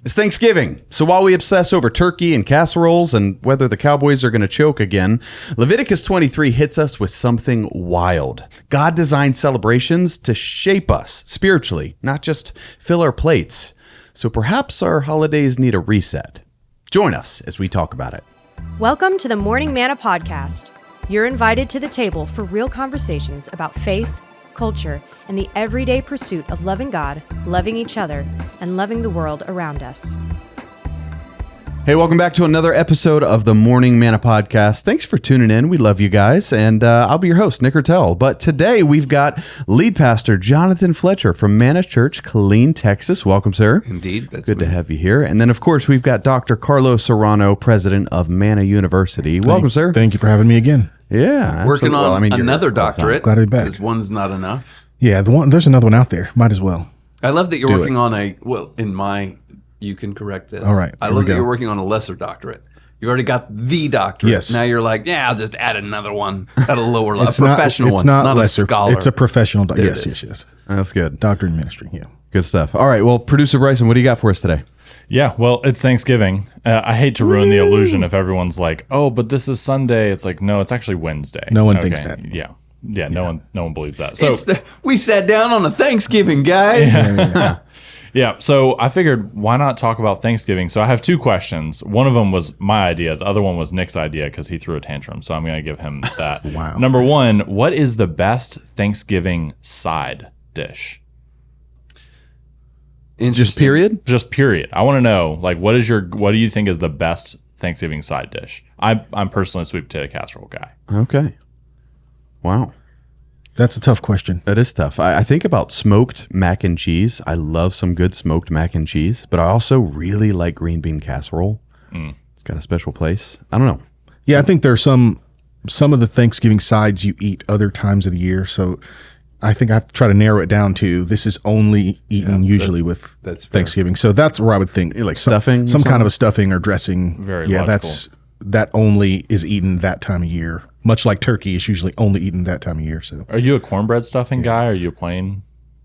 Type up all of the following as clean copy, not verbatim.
It's Thanksgiving, so while we obsess over turkey and casseroles and whether the Cowboys are going to choke again, Leviticus 23 hits us with something wild. God designed celebrations to shape us spiritually, not just fill our plates. So perhaps our holidays need a reset. Join us as we talk about it. Welcome to the Morning Manna Podcast. You're invited to the table for real conversations about faith, culture, and the everyday pursuit of loving God, loving each other, and loving the world around us. Hey, welcome back to another episode of the Morning Manna Podcast. Thanks for tuning in. We love you guys, and I'll be your host, Nick Ertel. But today we've got lead pastor Jonathan Fletcher from Manna Church, Killeen, Texas. Welcome, sir. Indeed. That's good to have you here. And then, of course, we've got Dr. Carlo Serrano, president of Manna University. Welcome, sir. Thank you for having me again. Yeah. Working on another doctorate. Glad to be back. Because one's not enough. Yeah, there's another one out there. Might as well. I love that you're working on you can correct this. All right. I love that you're working on a lesser doctorate. You already got the doctorate. Yes. Now you're like, I'll just add another one at a lower level. It's not lesser. A scholar. It's a professional. Yes. That's good. Doctorate in ministry. Yeah. Good stuff. All right. Well, producer Bryson, what do you got for us today? Yeah, well, it's Thanksgiving. I hate to ruin the illusion if everyone's like, "Oh, but this is Sunday." It's like, no, it's actually Wednesday. No one thinks that. Yeah. No one believes that. So we sat down on a Thanksgiving, guys. Yeah. So I figured, why not talk about Thanksgiving? So I have two questions. One of them was my idea. The other one was Nick's idea because he threw a tantrum. So I'm going to give him that. Wow. Number one, what is the best Thanksgiving side dish? Just period? Just period. I want to know, like, what do you think is the best Thanksgiving side dish? I'm personally a sweet potato casserole guy. Okay. Wow. That's a tough question. That is tough. I think about smoked mac and cheese. I love some good smoked mac and cheese, but I also really like green bean casserole. It's got a special place. I don't know. Yeah, I think there's some of the Thanksgiving sides you eat other times of the year. So I think I have to try to narrow it down to this is only eaten usually with Thanksgiving. So that's where I would think. Like stuffing? Some kind of a stuffing or dressing. Very logical. That only is eaten that time of year. Much like turkey is usually only eaten that time of year. So, are you a cornbread stuffing guy? Or are you a plain?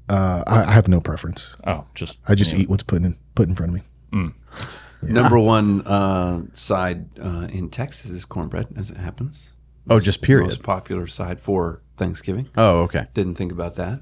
I have no preference. Oh, I just eat what's put in front of me. Number one side in Texas is cornbread, as it happens. Oh, just period. Most popular side for Thanksgiving. Oh, okay. Didn't think about that.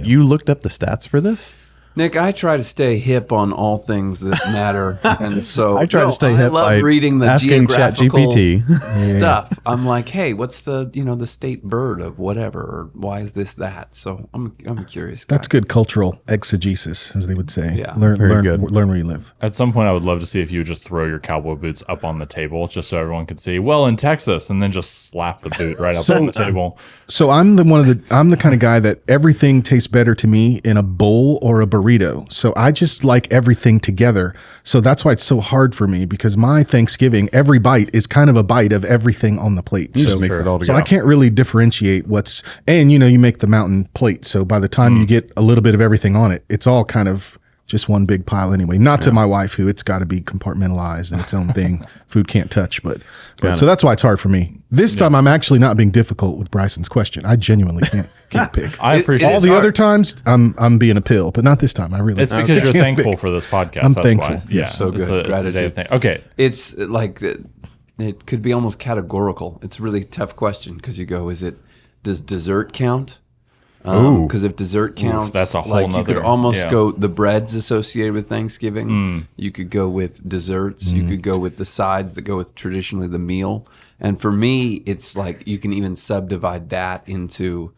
You looked up the stats for this? Nick, I try to stay hip on all things that matter, and so I try to stay hip by reading the asking geographical ChatGPT stuff. I'm like, hey, what's the state bird of whatever, or why is this that? So I'm a curious guy. That's good cultural exegesis, as they would say. Yeah, learn good. Learn where you live. At some point, I would love to see if you would just throw your cowboy boots up on the table, just so everyone could see. Well, in Texas, and then just slap the boot right up on the table. So I'm the kind of guy that everything tastes better to me in a bowl or a burrito. So I just like everything together. So that's why it's so hard for me, because my Thanksgiving, every bite is kind of a bite of everything on the plate. You just mix it all together. So I can't really differentiate and you make the mountain plate. So by the time you get a little bit of everything on it, it's all kind of just one big pile anyway. Not to my wife, who it's got to be compartmentalized and its own thing. Food can't touch, but so that's why it's hard for me. This time I'm actually not being difficult with Bryson's question. I genuinely can't pick. I appreciate all the other times I'm being a pill, but not this time. It's because you're thankful for this podcast. I'm that's thankful. Why. Yeah, so good. It's a day of okay. It's like it could be almost categorical. It's a really tough question because you go, does dessert count? Because if dessert counts, that's a whole you could almost go the breads associated with Thanksgiving. You could go with desserts. You could go with the sides that go with traditionally the meal. And for me, it's like you can even subdivide that into,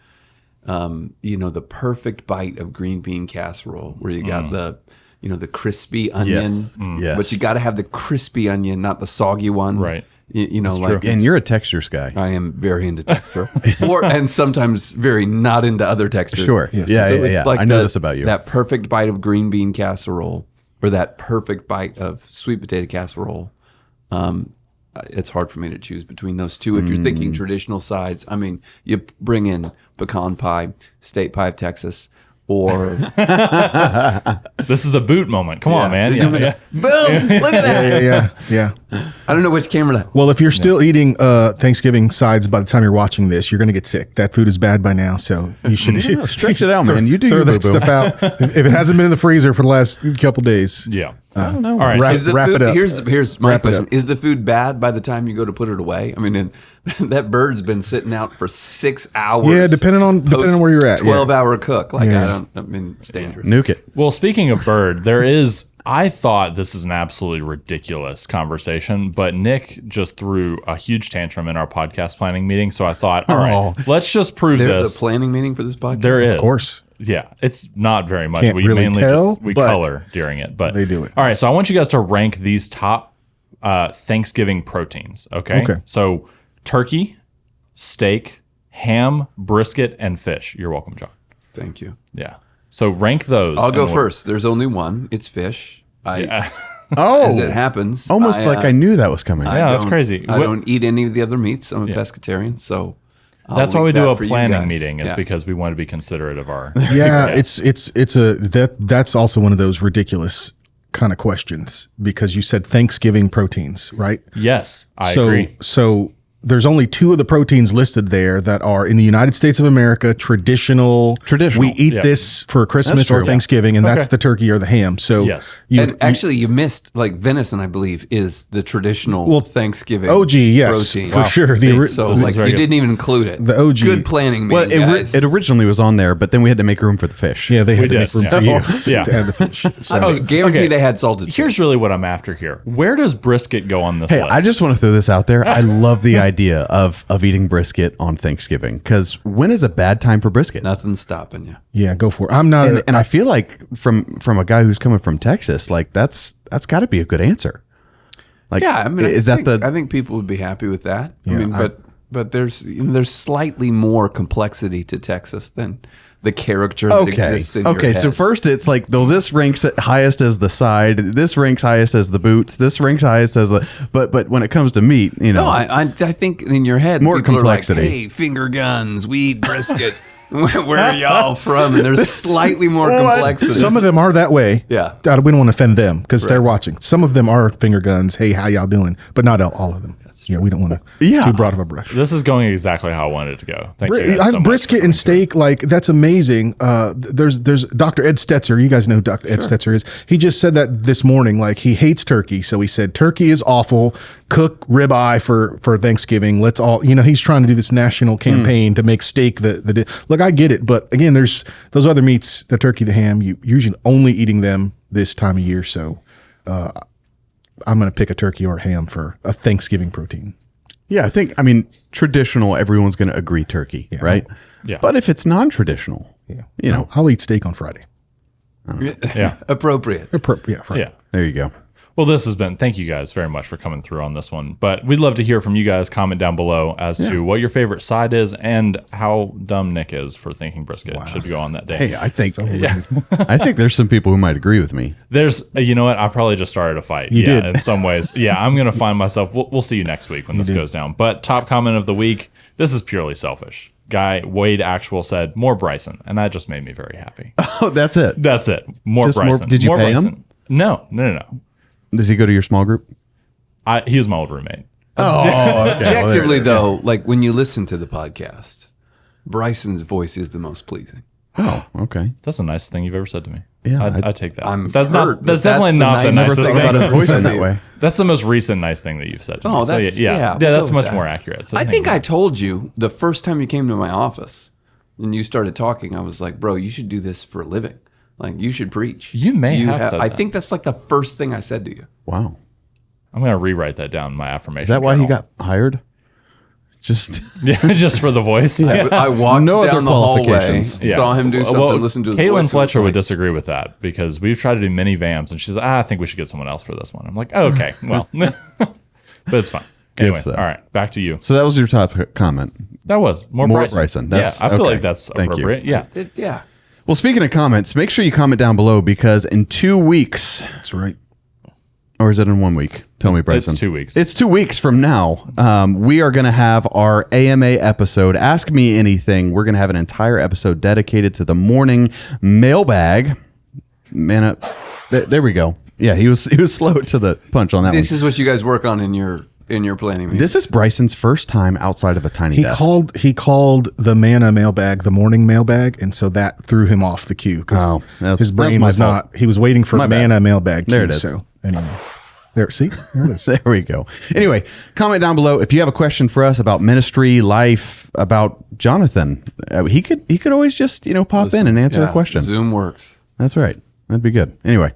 the perfect bite of green bean casserole, where you got the crispy onion. Yes. But you got to have the crispy onion, not the soggy one. Right. And you're a textures guy. I am very into texture, and sometimes very not into other textures. Sure. Yes. Yeah. Like I know this about you. That perfect bite of green bean casserole, or that perfect bite of sweet potato casserole. It's hard for me to choose between those two. If you're thinking traditional sides, I mean, you bring in pecan pie, state pie of Texas, or this is the boot moment. Come on, man. Boom! Look at that. Yeah. I don't know which camera to. Well, if you're still eating Thanksgiving sides by the time you're watching this, you're going to get sick. That food is bad by now, so you should Stretch it out, man. You do throw your that boo-boo. stuff out. If it hasn't been in the freezer for the last couple days. Yeah. I don't know. All right. Wrap- Is the wrap food, it up. Here's my Wrap it question: up. is the food bad by the time you go to put it away? I mean, that bird's been sitting out for 6 hours. Yeah, depending on where you're at. 12-hour cook. Like Yeah. I mean, it's dangerous. Nuke it. Well, speaking of bird, I thought this is an absolutely ridiculous conversation, but Nick just threw a huge tantrum in our podcast planning meeting. So I thought, all right, let's just prove There's this. a planning meeting for this podcast. There is. Of course. Yeah, it's not very much. Can't We really mainly tell, we but color during it, but they do it. All right, so I want you guys to rank these top Thanksgiving proteins. Okay. Okay. So turkey, steak, ham, brisket, and fish. You're welcome, John. Thank you. Yeah. So rank those. I'll go and first. There's only one. It's fish. As it Oh, happens, almost like I knew that was coming. Yeah, that's don't- crazy. I What- don't eat any of the other meats. I'm a pescatarian, so That's why I'll we leave do that a for you planning guys. meeting, is Yeah. because we want to be considerate of our. Yeah, that's also one of those ridiculous kind of questions because you said Thanksgiving proteins, right? Yes, I so, agree. So there's only two of the proteins listed there that are in the United States of America traditional. Traditional, We eat yeah. this for Christmas true, or yeah. Thanksgiving, and that's Okay. the turkey or the ham. So Yes. And actually, you missed like venison. I believe is the traditional Thanksgiving OG, yes, protein. for sure. See, So This is like very you good. didn't even include it. The OG. Good planning, Well, man. guys. it originally was on there, but then we had to make room for the fish. yeah, they had to did, make room yeah. for you to, Yeah. to add the fish. So, I guarantee okay. they had salted fish. Here's really what I'm after here. Where does brisket go on this Hey, list? I just want to throw this out there. I love the idea of eating brisket on Thanksgiving because when is a bad time for brisket? Nothing's stopping you. yeah, go for it. I'm not. And I feel like from a guy who's coming from Texas, like that's got to be a good answer. Like, Yeah, I mean, is I that think, the? I think people would be happy with that. Yeah, I mean, but there's slightly more complexity to Texas than the character that exists in your Okay. So head. first, it's like though this ranks at highest as the side. This ranks highest as the boots. This ranks highest as the. But when it comes to meat, you know, No, I think in your head More people complexity. Are like, hey, finger guns, we eat brisket. Where are y'all from? And there's slightly more complexity. Some of them are that way. Yeah. We don't want to offend them because they're watching. Some of them are finger guns. Hey, how y'all doing? But not all of them. Yeah, we don't want to Yeah. too broad of a brush. This is going exactly how I wanted it to go. Thank you. guys so much Brisket for and coming through. steak, like that's amazing. There's Dr. Ed Stetzer. You guys know who Dr. Ed Stetzer is. He just said that this morning. Like he hates turkey, so he said turkey is awful. Cook ribeye for Thanksgiving. Let's all he's trying to do this national campaign to make steak the look. I get it, but again, there's those other meats, the turkey, the ham. You usually only eating them this time of year, so I'm going to pick a turkey or a ham for a Thanksgiving protein. yeah. I mean, traditional. Everyone's going to agree turkey, right? Yeah. But if it's non-traditional, Yeah, I'll eat steak on Friday. Yeah. appropriate. Friday. Yeah. there you go. Well, this has been, thank you guys very much for coming through on this one. But we'd love to hear from you guys. Comment down below as to what your favorite side is and how dumb Nick is for thinking brisket should go on that day. Hey, I think I think there's some people who might agree with me. There's, you know what? I probably just started a fight. You did. In some ways. Yeah, I'm going to find myself. We'll see you next week when this goes down. But top comment of the week. This is purely selfish. Guy Wade Actual said more Bryson, and that just made me very happy. Oh, that's it. That's it. More Just more- Bryson. did you more pay him? Bryson. No. Does he go to your small group? He was my old roommate. Oh, okay. Objectively, though, like when you listen to the podcast, Bryson's voice is the most pleasing. Oh, okay. That's the nicest thing you've ever said to me. Yeah, I take that. I'm That's hurt not. That's that definitely not the nicest nicest thing thing. I've About his ever voice said in to that you. way. That's the most recent nice thing that you've said to me. Oh, So, that's yeah. we'll That's go much with that. more accurate. So I thank think you. I told you the first time you came to my office and you started talking, I was like, bro, you should do this for a living. Like, you should preach. You may have said I that. think that's like the first thing I said to you. Wow. I'm going to rewrite that down in my affirmation. Is that why he journal. got hired? Just Yeah, just for the voice. I walked No other down the hallway, qualifications. saw him do something, listened to his voice. Caitlin and Fletcher was would like, disagree with that because we've tried to do mini vamps, and she's like, I think we should get someone else for this one. I'm like, oh, okay, well, but it's fine. Anyway, stuff. all right, back to you. so that was your top comment. That was more Bryson. That's- Yeah, I feel okay. like that's Thank you. appropriate. Yeah. Yeah. Well, speaking of comments, make sure you comment down below because in 2 weeks, That's right. or is it in 1 week? Tell me, Bryson. It's 2 weeks. It's 2 weeks from now. We are going to have our AMA episode, Ask Me Anything. We're going to have an entire episode dedicated to the morning mailbag. Man, there we go. Yeah, he was slow to the punch on that This one. is what you guys work on in your planning meeting. This is Bryson's first time outside of a tiny desk. He called the manna mailbag the morning mailbag, and so that threw him off the cue because his brain was not. He was waiting for manna mailbag. There it is. So anyway, there it is. There we go. Anyway, comment down below if you have a question for us about ministry, life, about Jonathan. He could always just pop in and answer a question. Zoom works. That's right. That'd be good. Anyway,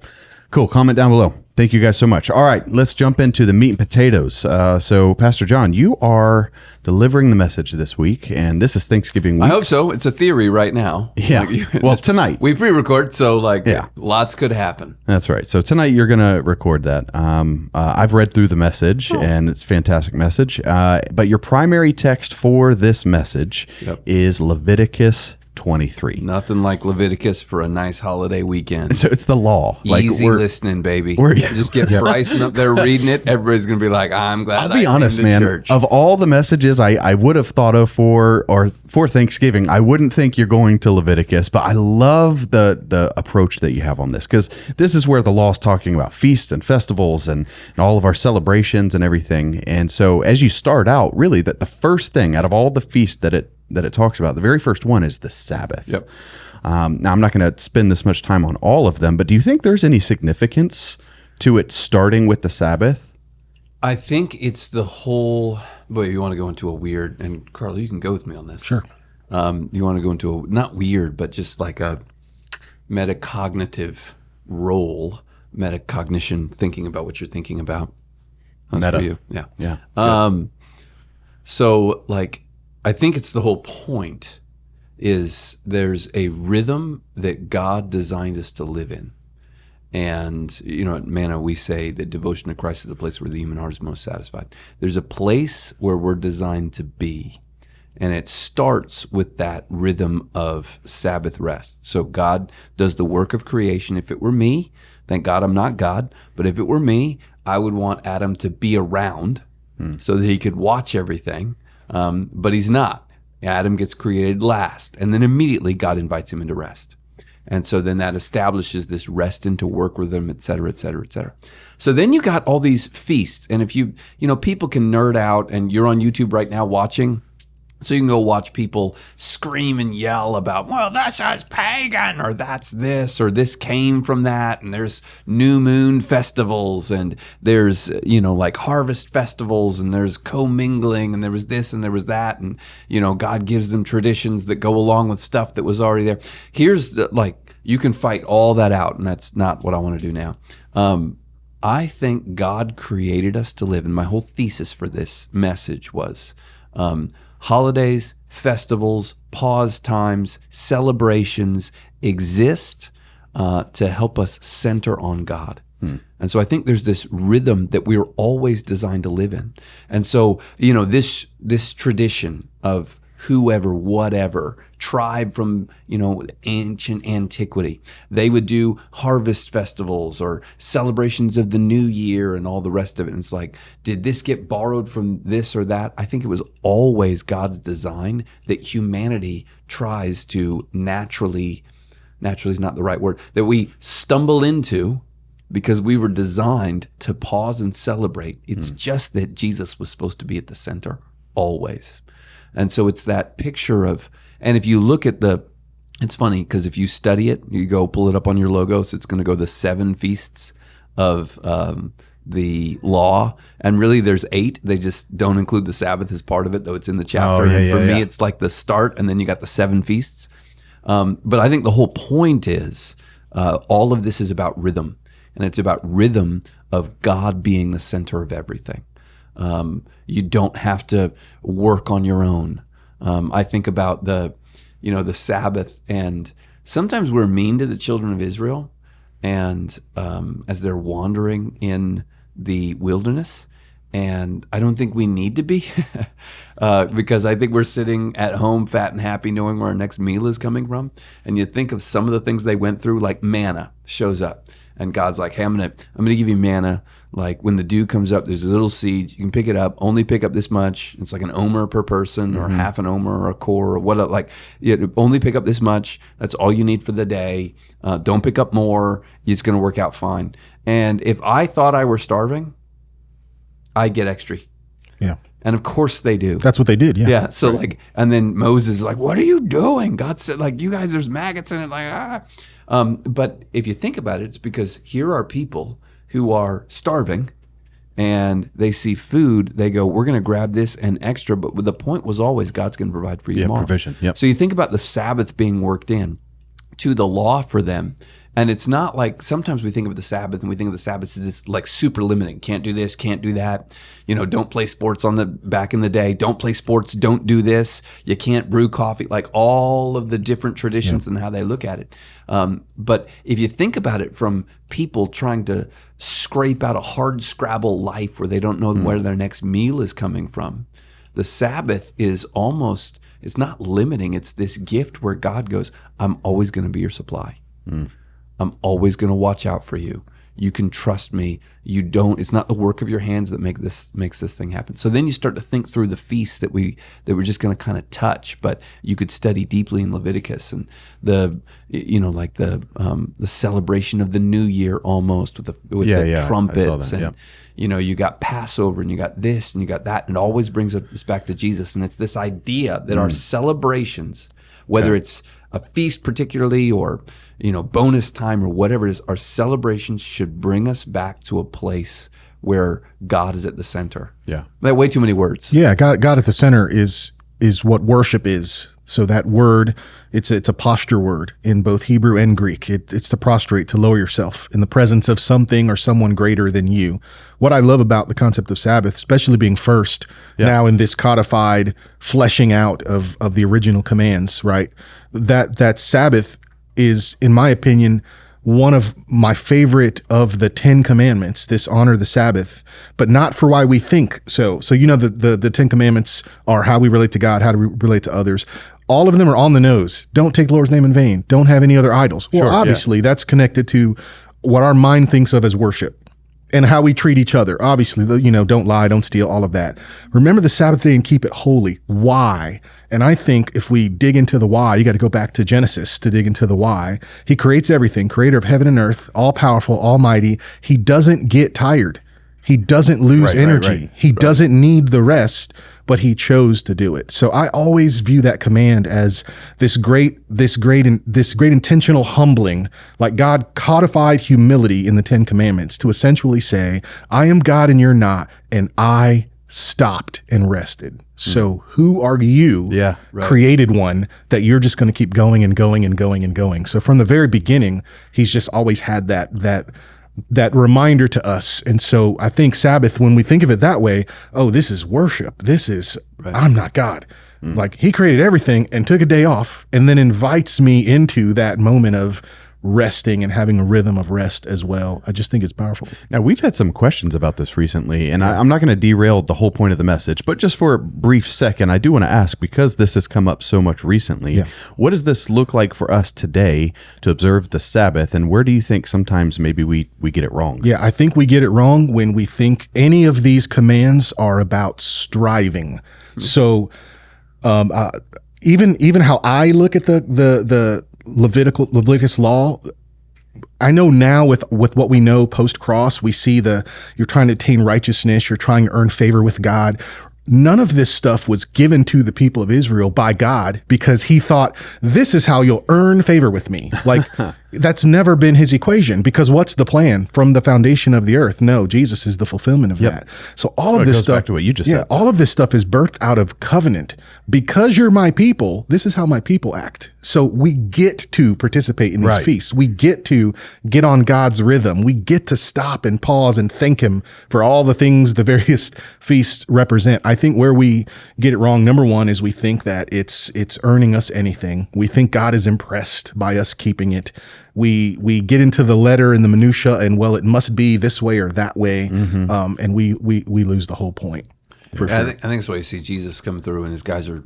cool. Comment down below. Thank you guys so much. All right, let's jump into the meat and potatoes. So, Pastor John, you are delivering the message this week, and this is Thanksgiving week. I hope so. It's a theory right now. Yeah. Well, tonight. We pre-record, so lots could happen. That's right. So tonight you're going to record that. I've read through the message, and it's a fantastic message. But your primary text for this message is Leviticus 23. Nothing like Leviticus for a nice holiday weekend. So it's the law. Easy listening, baby. Just get Bryson up there reading it. Everybody's going to be like, I'm glad I'll be honest, man. Church. Of all the messages I would have thought of for Thanksgiving, I wouldn't think you're going to Leviticus, but I love the approach that you have on this, because this is where the law is talking about feasts and festivals and all of our celebrations and everything. And so as you start out, really, that the first thing out of all the feasts that it talks about, the very first one is the Sabbath. Yep. Now, I'm not going to spend this much time on all of them, but do you think there's any significance to it starting with the Sabbath? I think it's the whole. Boy, you want to go into a weird, and Carlo, you can go with me on this. Sure. You want to go into not weird, but just like a metacognitive role, metacognition, thinking about what you're thinking about. That's Meta. for you. Yeah. Yeah. So, I think it's the whole point is there's a rhythm that God designed us to live in. And, at Manna, we say that devotion to Christ is the place where the human heart is most satisfied. There's a place where we're designed to be. And it starts with that rhythm of Sabbath rest. So God does the work of creation. If it were me, thank God I'm not God, but if it were me, I would want Adam to be around so that he could watch everything. But he's not. Adam gets created last, and then immediately God invites him into rest. And so then that establishes this rest into work rhythm, et cetera, et cetera, et cetera. So then you got all these feasts. And if people can nerd out, and you're on YouTube right now watching, so you can go watch people scream and yell about, well, this is pagan, or that's this, or this came from that, and there's new moon festivals, and there's, harvest festivals, and there's commingling, and there was this and there was that, and, God gives them traditions that go along with stuff that was already there. Here's you can fight all that out, and that's not what I want to do now. I think God created us to live, and my whole thesis for this message was, holidays, festivals, pause times, celebrations exist to help us center on God. And so I think there's this rhythm that we're always designed to live in. And so, this tradition of whoever, whatever, tribe from, ancient antiquity, they would do harvest festivals or celebrations of the new year and all the rest of it. And it's like, did this get borrowed from this or that? I think it was always God's design that humanity tries to naturally is not the right word, that we stumble into because we were designed to pause and celebrate. It's just that Jesus was supposed to be at the center always. And so it's that picture of, and if you look at it's funny because if you study it, you go pull it up on your logos, it's going to go the 7 feasts of the law. And really there's 8. They just don't include the Sabbath as part of it, though it's in the chapter. And for me, it's like the start, and then you got the 7 feasts. But I think the whole point is all of this is about rhythm. And it's about rhythm of God being the center of everything. You don't have to work on your own. I think about the Sabbath, and sometimes we're mean to the children of Israel, and as they're wandering in the wilderness, And I don't think we need to be because I think we're sitting at home fat and happy knowing where our next meal is coming from. And you think of some of the things they went through, like manna shows up. And God's like, hey, I'm gonna give you manna. Like when the dew comes up, there's a little seed. You can pick it up. Only pick up this much. It's like an omer per person, or half an omer, or a core, or what. Like, only pick up this much. That's all you need for the day. Don't pick up more. It's gonna work out fine. And if I thought I were starving, I'd get extra. Yeah. And of course they do. That's what they did. Yeah. Yeah. So like, and then Moses is like, what are you doing? God said, like, you guys, there's maggots in it. Like, but if you think about it, it's because here are people who are starving and they see food. They go, we're going to grab this and extra. But the point was always God's going to provide for you tomorrow. Provision. Yep. So you think about the Sabbath being worked in to the law for them. And it's not like sometimes we think of the Sabbath and we think of the Sabbath as this like super limiting. Can't do this, can't do that. Don't play sports back in the day. Don't play sports, don't do this. You can't brew coffee, like all of the different traditions and how they look at it. But if you think about it from people trying to scrape out a hard scrabble life where they don't know where their next meal is coming from, the Sabbath is almost, it's not limiting. It's this gift where God goes, I'm always going to be your supply. I'm always going to watch out for you. You can trust me. It's not the work of your hands that makes this thing happen. So then you start to think through the feasts that we're just going to kind of touch, but you could study deeply in Leviticus and the celebration of the New Year almost with the trumpets and you got Passover and you got this and you got that, and it always brings us back to Jesus. And it's this idea that our celebrations, whether it's a feast particularly or bonus time or whatever it is, our celebrations should bring us back to a place where God is at the center. Yeah. That way too many words. Yeah, God at the center is what worship is. So that word, it's a posture word in both Hebrew and Greek. It's to prostrate, to lower yourself in the presence of something or someone greater than you. What I love about the concept of Sabbath, especially being first now in this codified fleshing out of the original commands, right? That Sabbath is, in my opinion, one of my favorite of the 10 commandments, this honor the Sabbath, but not for why we think so. So, the 10 commandments are how we relate to God, how do we relate to others. All of them are on the nose. Don't take the Lord's name in vain. Don't have any other idols. Well, obviously, that's connected to what our mind thinks of as worship and how we treat each other. Obviously, don't lie, don't steal, all of that. Remember the Sabbath day and keep it holy. Why? And I think if we dig into the why, you got to go back to Genesis to dig into the why. He creates everything, creator of heaven and earth, all powerful, almighty. He doesn't get tired. He doesn't lose energy. He doesn't need the rest, but he chose to do it. So I always view that command as this great intentional humbling, like God codified humility in the 10 commandments to essentially say, I am God and you're not, and I stopped and rested. So who are you, created one, that you're just going to keep going and going and going and going? So from the very beginning, he's just always had that reminder to us. And so I think Sabbath, when we think of it that way, this is worship. This is, I'm not God. Like he created everything and took a day off and then invites me into that moment of resting and having a rhythm of rest as well. I just think it's powerful. Now, we've had some questions about this recently, and I'm not going to derail the whole point of the message, but just for a brief second, I do want to ask, because this has come up so much recently, what does this look like for us today to observe the Sabbath, and where do you think sometimes maybe we get it wrong? Yeah, I think we get it wrong when we think any of these commands are about striving. So even how I look at the Leviticus law, I know now with what we know post-cross, we see you're trying to attain righteousness, you're trying to earn favor with God. None of this stuff was given to the people of Israel by God because he thought, this is how you'll earn favor with me. Like, that's never been his equation, because what's the plan from the foundation of the earth? No, Jesus is the fulfillment of that. So all of this stuff, back to what you just said. All of this stuff is birthed out of covenant. Because you're my people, this is how my people act. So we get to participate in these feasts. We get to get on God's rhythm. We get to stop and pause and thank him for all the things the various feasts represent. I think where we get it wrong, number one, is we think that it's earning us anything. We think God is impressed by us keeping it. we get into the letter and the minutia, and well, it must be this way or that way, and we lose the whole point. For sure. I think that's why you see Jesus come through, and his guys are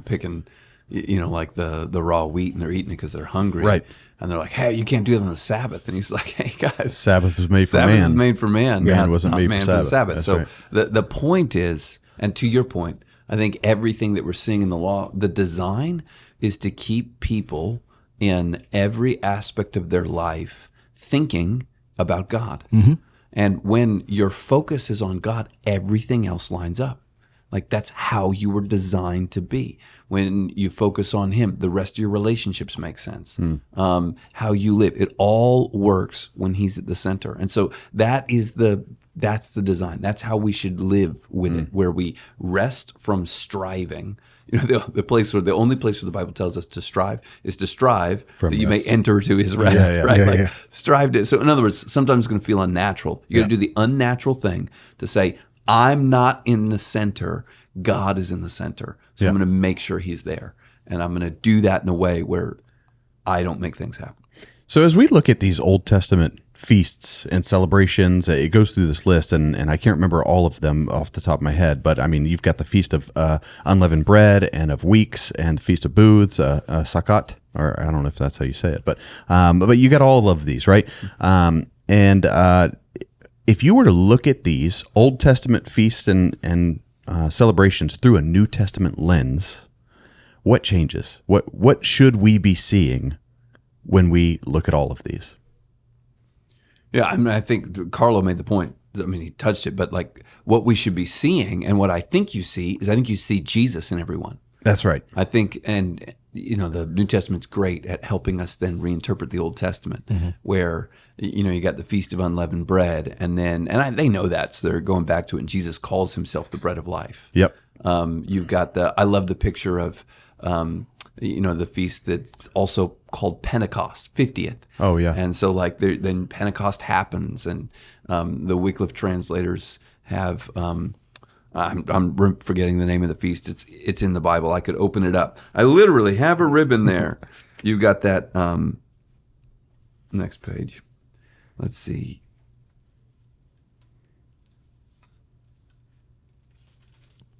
picking like the raw wheat, and they're eating it because they're hungry, Right? And they're like, "Hey, you can't do that on the Sabbath." And he's like, "Hey guys, Sabbath was made for Sabbath man. is made for man. Man not, wasn't not made for man Sabbath. the Sabbath." That's So right. the point is, and to your point, I think everything that we're seeing in the law, the design is to keep people in every aspect of their life thinking about God. And when your focus is on God, everything else lines up. Like that's how you were designed to be. When you focus on Him, the rest of your relationships make sense. How you live, it all works when He's at the center. And so that's the design. That's how we should live with it, where we rest from striving. The only place where the Bible tells us to strive is to strive that you may enter to His rest, right? Strive to. So in other words, sometimes it's going to feel unnatural. You got to do the unnatural thing to say, I'm not in the center. God is in the center. So I'm going to make sure He's there. And I'm going to do that in a way where I don't make things happen. So as we look at these Old Testament feasts and celebrations, it goes through this list, and I can't remember all of them off the top of my head, but I mean, you've got the Feast of Unleavened Bread and of Weeks and Feast of Booths, Sukkot, or I don't know if that's how you say it, but you got all of these, right? If you were to look at these Old Testament feasts and celebrations through a New Testament lens, what changes? What should we be seeing when we look at all of these? Yeah, I mean, I think Carlo made the point. I mean, he touched it, but like what we should be seeing, and what I think you see is, I think you see Jesus in everyone. That's right. I think, and the New Testament's great at helping us then reinterpret the Old Testament, where you got the Feast of Unleavened Bread, and they know that, so they're going back to it. And Jesus calls Himself the bread of life. Yep. You've got I love the picture of the feast that's also called Pentecost, 50th. Oh yeah. And so then Pentecost happens, and the Wycliffe translators have. I'm forgetting the name of the feast. It's in the Bible. I could open it up. I literally have a ribbon there. You've got that. Next page. Let's see.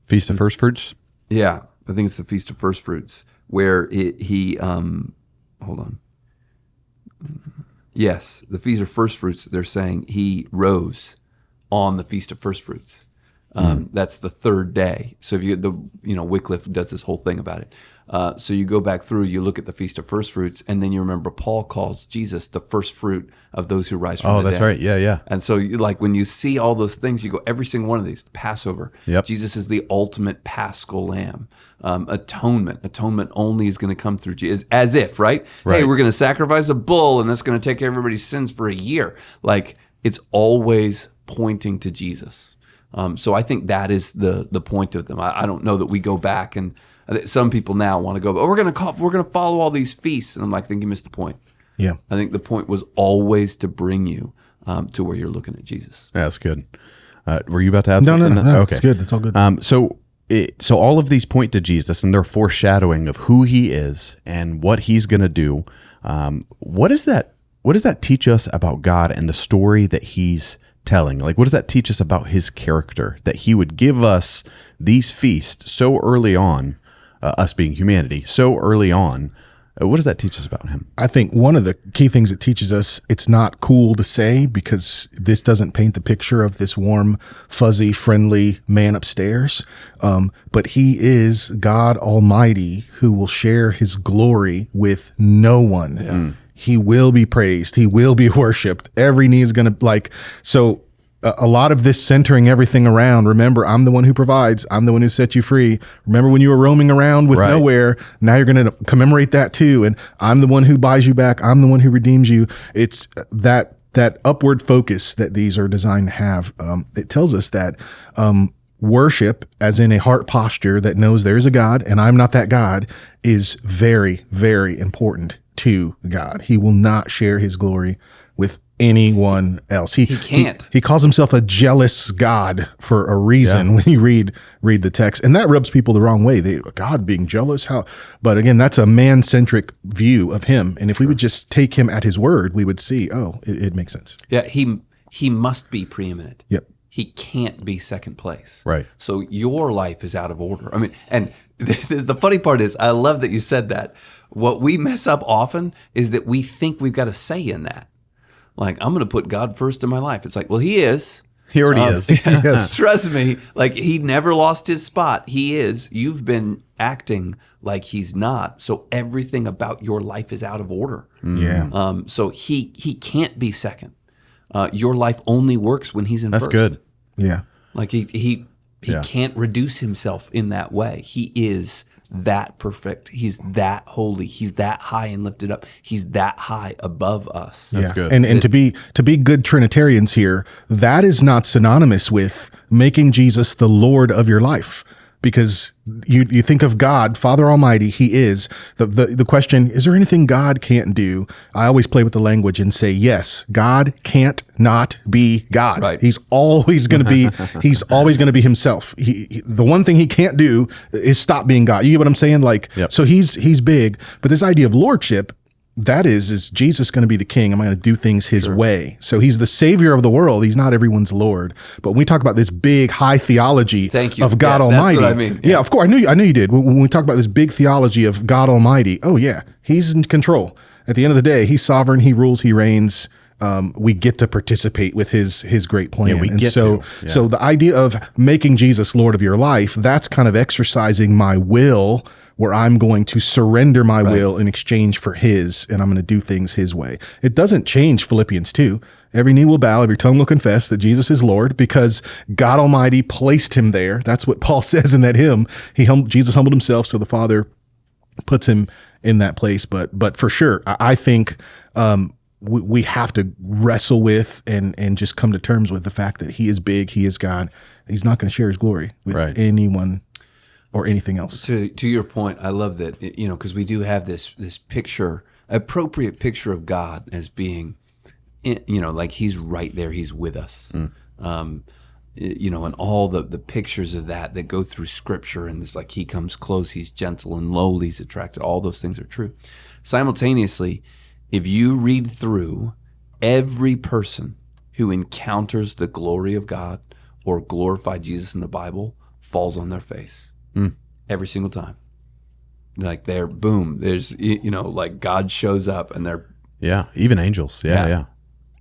Feast of First Fruits. Yeah, I think it's the Feast of First Fruits, where hold on. Yes, the Feast of First Fruits. They're saying He rose on the Feast of First Fruits. That's the third day. So if you get Wycliffe does this whole thing about it. So you go back through, you look at the Feast of First Fruits, and then you remember Paul calls Jesus the first fruit of those who rise from the dead. Oh, that's right. Yeah, yeah. And so when you see all those things, you go, every single one of these, Passover. Yep. Jesus is the ultimate paschal lamb. Atonement only is going to come through Jesus, as if, right? Hey, we're going to sacrifice a bull, and that's going to take everybody's sins for a year. It's always pointing to Jesus. So I think that is the point of them. I don't know that we go back, and some people now want to go, but we're going to follow all these feasts, and I'm like, I think you missed the point. Yeah, I think the point was always to bring you to where you're looking at Jesus. Yeah, that's good. Were you about to add No, something? no. Okay, it's good. It's all good. So all of these point to Jesus, and they're foreshadowing of who He is and what He's going to do. What does that teach us about God and the story that He's telling? What does that teach us about His character, that He would give us these feasts so early on, us being humanity, so early on? What does that teach us about Him? I think one of the key things it teaches us, it's not cool to say because this doesn't paint the picture of this warm, fuzzy, friendly man upstairs. But He is God Almighty who will share His glory with no one. Yeah. He will be praised. He will be worshiped. Every knee is going to so a lot of this centering everything around. Remember, I'm the one who provides. I'm the one who set you free. Remember when you were roaming around with nowhere, now you're going to commemorate that too. And I'm the one who buys you back. I'm the one who redeems you. It's that upward focus that these are designed to have. It tells us that, worship, as in a heart posture that knows there is a God and I'm not that God, is very, very important to God. He will not share His glory with anyone else. He can't. He calls himself a jealous God for a reason when you read the text. And that rubs people the wrong way. God being jealous, how? But again, that's a man-centric view of him. And if we would just take him at his word, we would see, it makes sense. Yeah, he must be preeminent. Yep. He can't be second place. Right. So your life is out of order. I mean, and the funny part is, I love that you said that. What we mess up often is that we think we've got a say in that. Like, I'm going to put God first in my life. It's like, well, he is. He already is. Yes. Trust me. Like, he never lost his spot. He is. You've been acting like he's not. So everything about your life is out of order. Yeah. So he can't be second. Your life only works when he's in That's first. good. Yeah. Like he can't reduce himself in that way. He is that perfect. He's that holy. He's that high and lifted up. He's that high above us. That's good. And to be good Trinitarians here, that is not synonymous with making Jesus the Lord of your life. Because you think of God, Father Almighty, he is. The question, is there anything God can't do? I always play with the language and say, yes, God can't not be God. Right. He's always going to be himself. The one thing he can't do is stop being God. You get what I'm saying? Like, So he's big, but this idea of lordship, that is Jesus going to be the king? Am I going to do things his way? So he's the savior of the world. He's not everyone's Lord. But when we talk about this big, high theology of God Almighty. That's what I mean. Yeah, of course. I knew you did. When we talk about this big theology of God Almighty, he's in control. At the end of the day, he's sovereign. He rules. He reigns. We get to participate with his great plan. So the idea of making Jesus Lord of your life, that's kind of exercising my will, where I'm going to surrender my will in exchange for his, and I'm going to do things his way. It doesn't change Philippians 2. Every knee will bow, every tongue will confess that Jesus is Lord, because God Almighty placed him there. That's what Paul says in that hymn. Jesus humbled himself, so the Father puts him in that place. But for sure, I think we have to wrestle with and just come to terms with the fact that he is big, he is God. He's not going to share his glory with anyone or anything else. To your point, I love that, because we do have this picture, appropriate picture of God as being, like he's right there, he's with us. And all the pictures of that go through Scripture, and it's like he comes close, he's gentle and lowly, he's attractive. All those things are true. Simultaneously, if you read through, every person who encounters the glory of God or glorified Jesus in the Bible falls on their face. Every single time. Like there's, like God shows up and they're even angels. Yeah.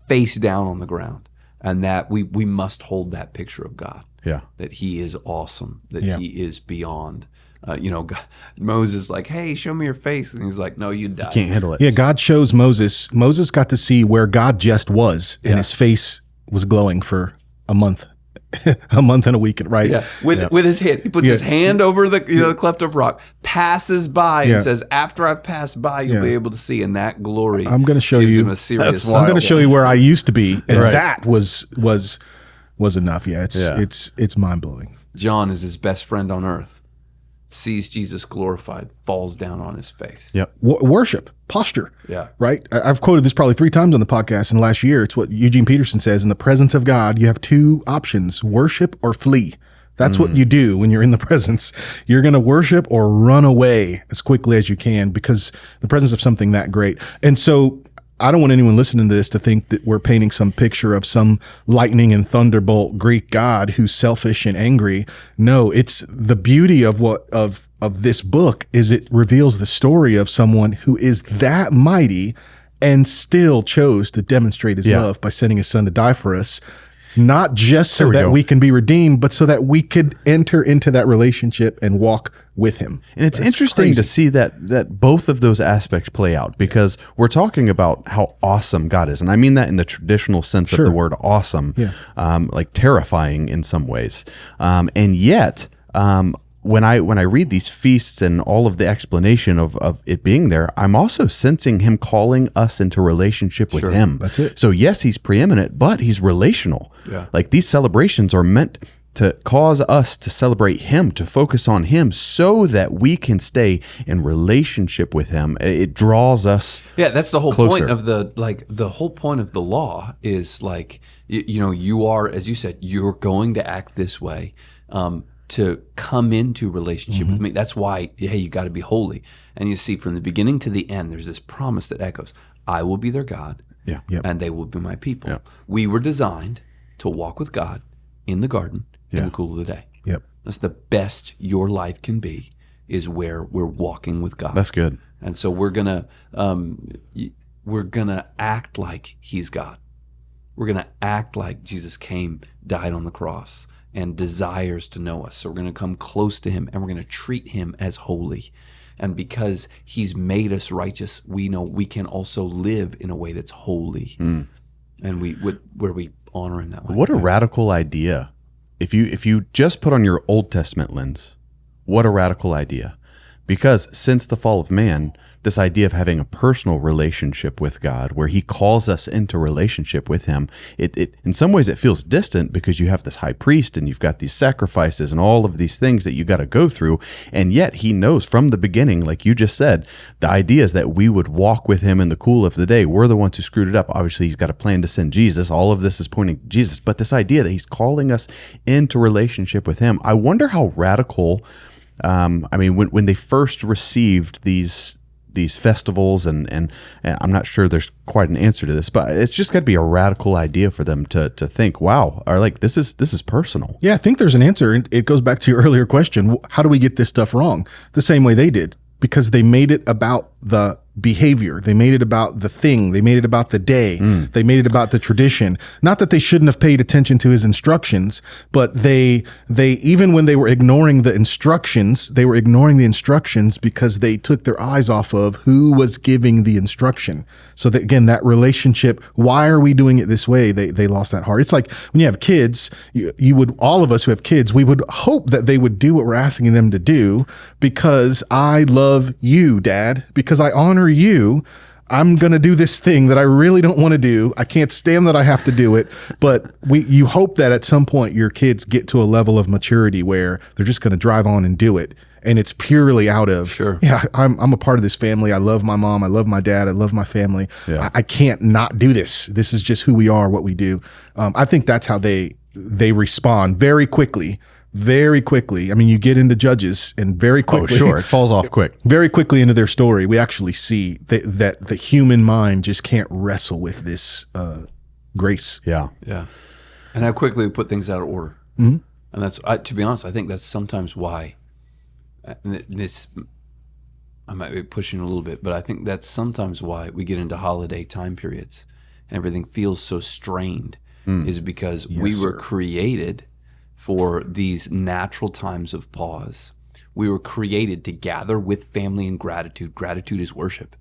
Face down on the ground. And that we must hold that picture of God. Yeah. That he is awesome, that he is beyond. God, Moses like, hey, show me your face. And he's like, no, you die. You can't handle it. Yeah, God shows Moses. Moses got to see where God just was, and his face was glowing for a month. A month and a week, right? Yeah, with his hand, he puts his hand over the cleft of rock, passes by, and says, "After I've passed by, you'll be able to see." And that glory, I'm going to show you. Him a serious I'm going to show you where I used to be, and that was enough. Yeah, it's mind blowing. John is his best friend on earth. Sees Jesus glorified, falls down on his face. Yep. Worship, posture. Yeah. Right? I've quoted this probably 3 times on the podcast in the last year. It's what Eugene Peterson says. In the presence of God, you have 2 options, worship or flee. That's what you do when you're in the presence. You're going to worship or run away as quickly as you can, because the presence of something that great. And so I don't want anyone listening to this to think that we're painting some picture of some lightning and thunderbolt Greek god who's selfish and angry. No, it's the beauty of this book is it reveals the story of someone who is that mighty and still chose to demonstrate his love by sending his son to die for us. Not just so that we can be redeemed, but so that we could enter into that relationship and walk with him. And it's interesting to see that both of those aspects play out, because we're talking about how awesome God is. And I mean that in the traditional sense of the word awesome, like terrifying in some ways. And yet, when I read these feasts and all of the explanation of it being there, I'm also sensing him calling us into relationship with him. That's it. So yes, he's preeminent, but he's relational. Yeah. Like these celebrations are meant to cause us to celebrate him, to focus on him so that we can stay in relationship with him. It draws us that's the whole closer. point of the whole point of the law is like, you are, as you said, you're going to act this way to come into relationship with me. That's why, hey, you got to be holy. And you see from the beginning to the end, there's this promise that echoes, I will be their God and they will be my people. Yep. We were designed to walk with God in the garden in the cool of the day. Yep. That's the best your life can be, is where we're walking with God. That's good. And so we're gonna act like he's God. We're gonna act like Jesus came, died on the cross, and desires to know us. So we're gonna come close to him, and we're gonna treat him as holy. And because he's made us righteous, we know we can also live in a way that's holy, and where we honor him that way. What a radical idea. If you just put on your Old Testament lens, what a radical idea. Because since the fall of man, this idea of having a personal relationship with God, where he calls us into relationship with him, it in some ways it feels distant because you have this high priest and you've got these sacrifices and all of these things that you got to go through. And yet he knows from the beginning, like you just said, the idea is that we would walk with him in the cool of the day. We're the ones who screwed it up. Obviously, he's got a plan to send Jesus. All of this is pointing to Jesus. But this idea that he's calling us into relationship with him, I wonder how radical, when they first received these festivals, and I'm not sure there's quite an answer to this, but it's just got to be a radical idea for them to think, wow, or like this is personal. Yeah, I think there's an answer. And it goes back to your earlier question. How do we get this stuff wrong? The same way they did, because they made it about the behavior. They made it about the thing. They made it about the day. They made it about the tradition. Not that they shouldn't have paid attention to his instructions, but they even when they were ignoring the instructions, they were ignoring the instructions because they took their eyes off of who was giving the instruction. So that, again, that relationship, why are we doing it this way? They lost that heart. It's like when you have kids, you would, all of us who have kids, we would hope that they would do what we're asking them to do because I love you, Dad, because I honor you. I'm going to do this thing that I really don't want to do. I can't stand that I have to do it. But you hope that at some point your kids get to a level of maturity where they're just going to drive on and do it. And it's purely out of, I'm a part of this family. I love my mom. I love my dad. I love my family. Yeah. I can't not do this. This is just who we are, what we do. I think that's how they respond very quickly. Very quickly. I mean, you get into Judges and very quickly. Oh, sure. It falls off quick. Very quickly into their story, we actually see that the human mind just can't wrestle with this grace. Yeah. Yeah. And how quickly we put things out of order. Mm-hmm. And that's, to be honest, I think that's sometimes why this, I might be pushing a little bit, but I think that's sometimes why we get into holiday time periods and everything feels so strained is because we were created for these natural times of pause. We were created to gather with family in gratitude. Gratitude is worship.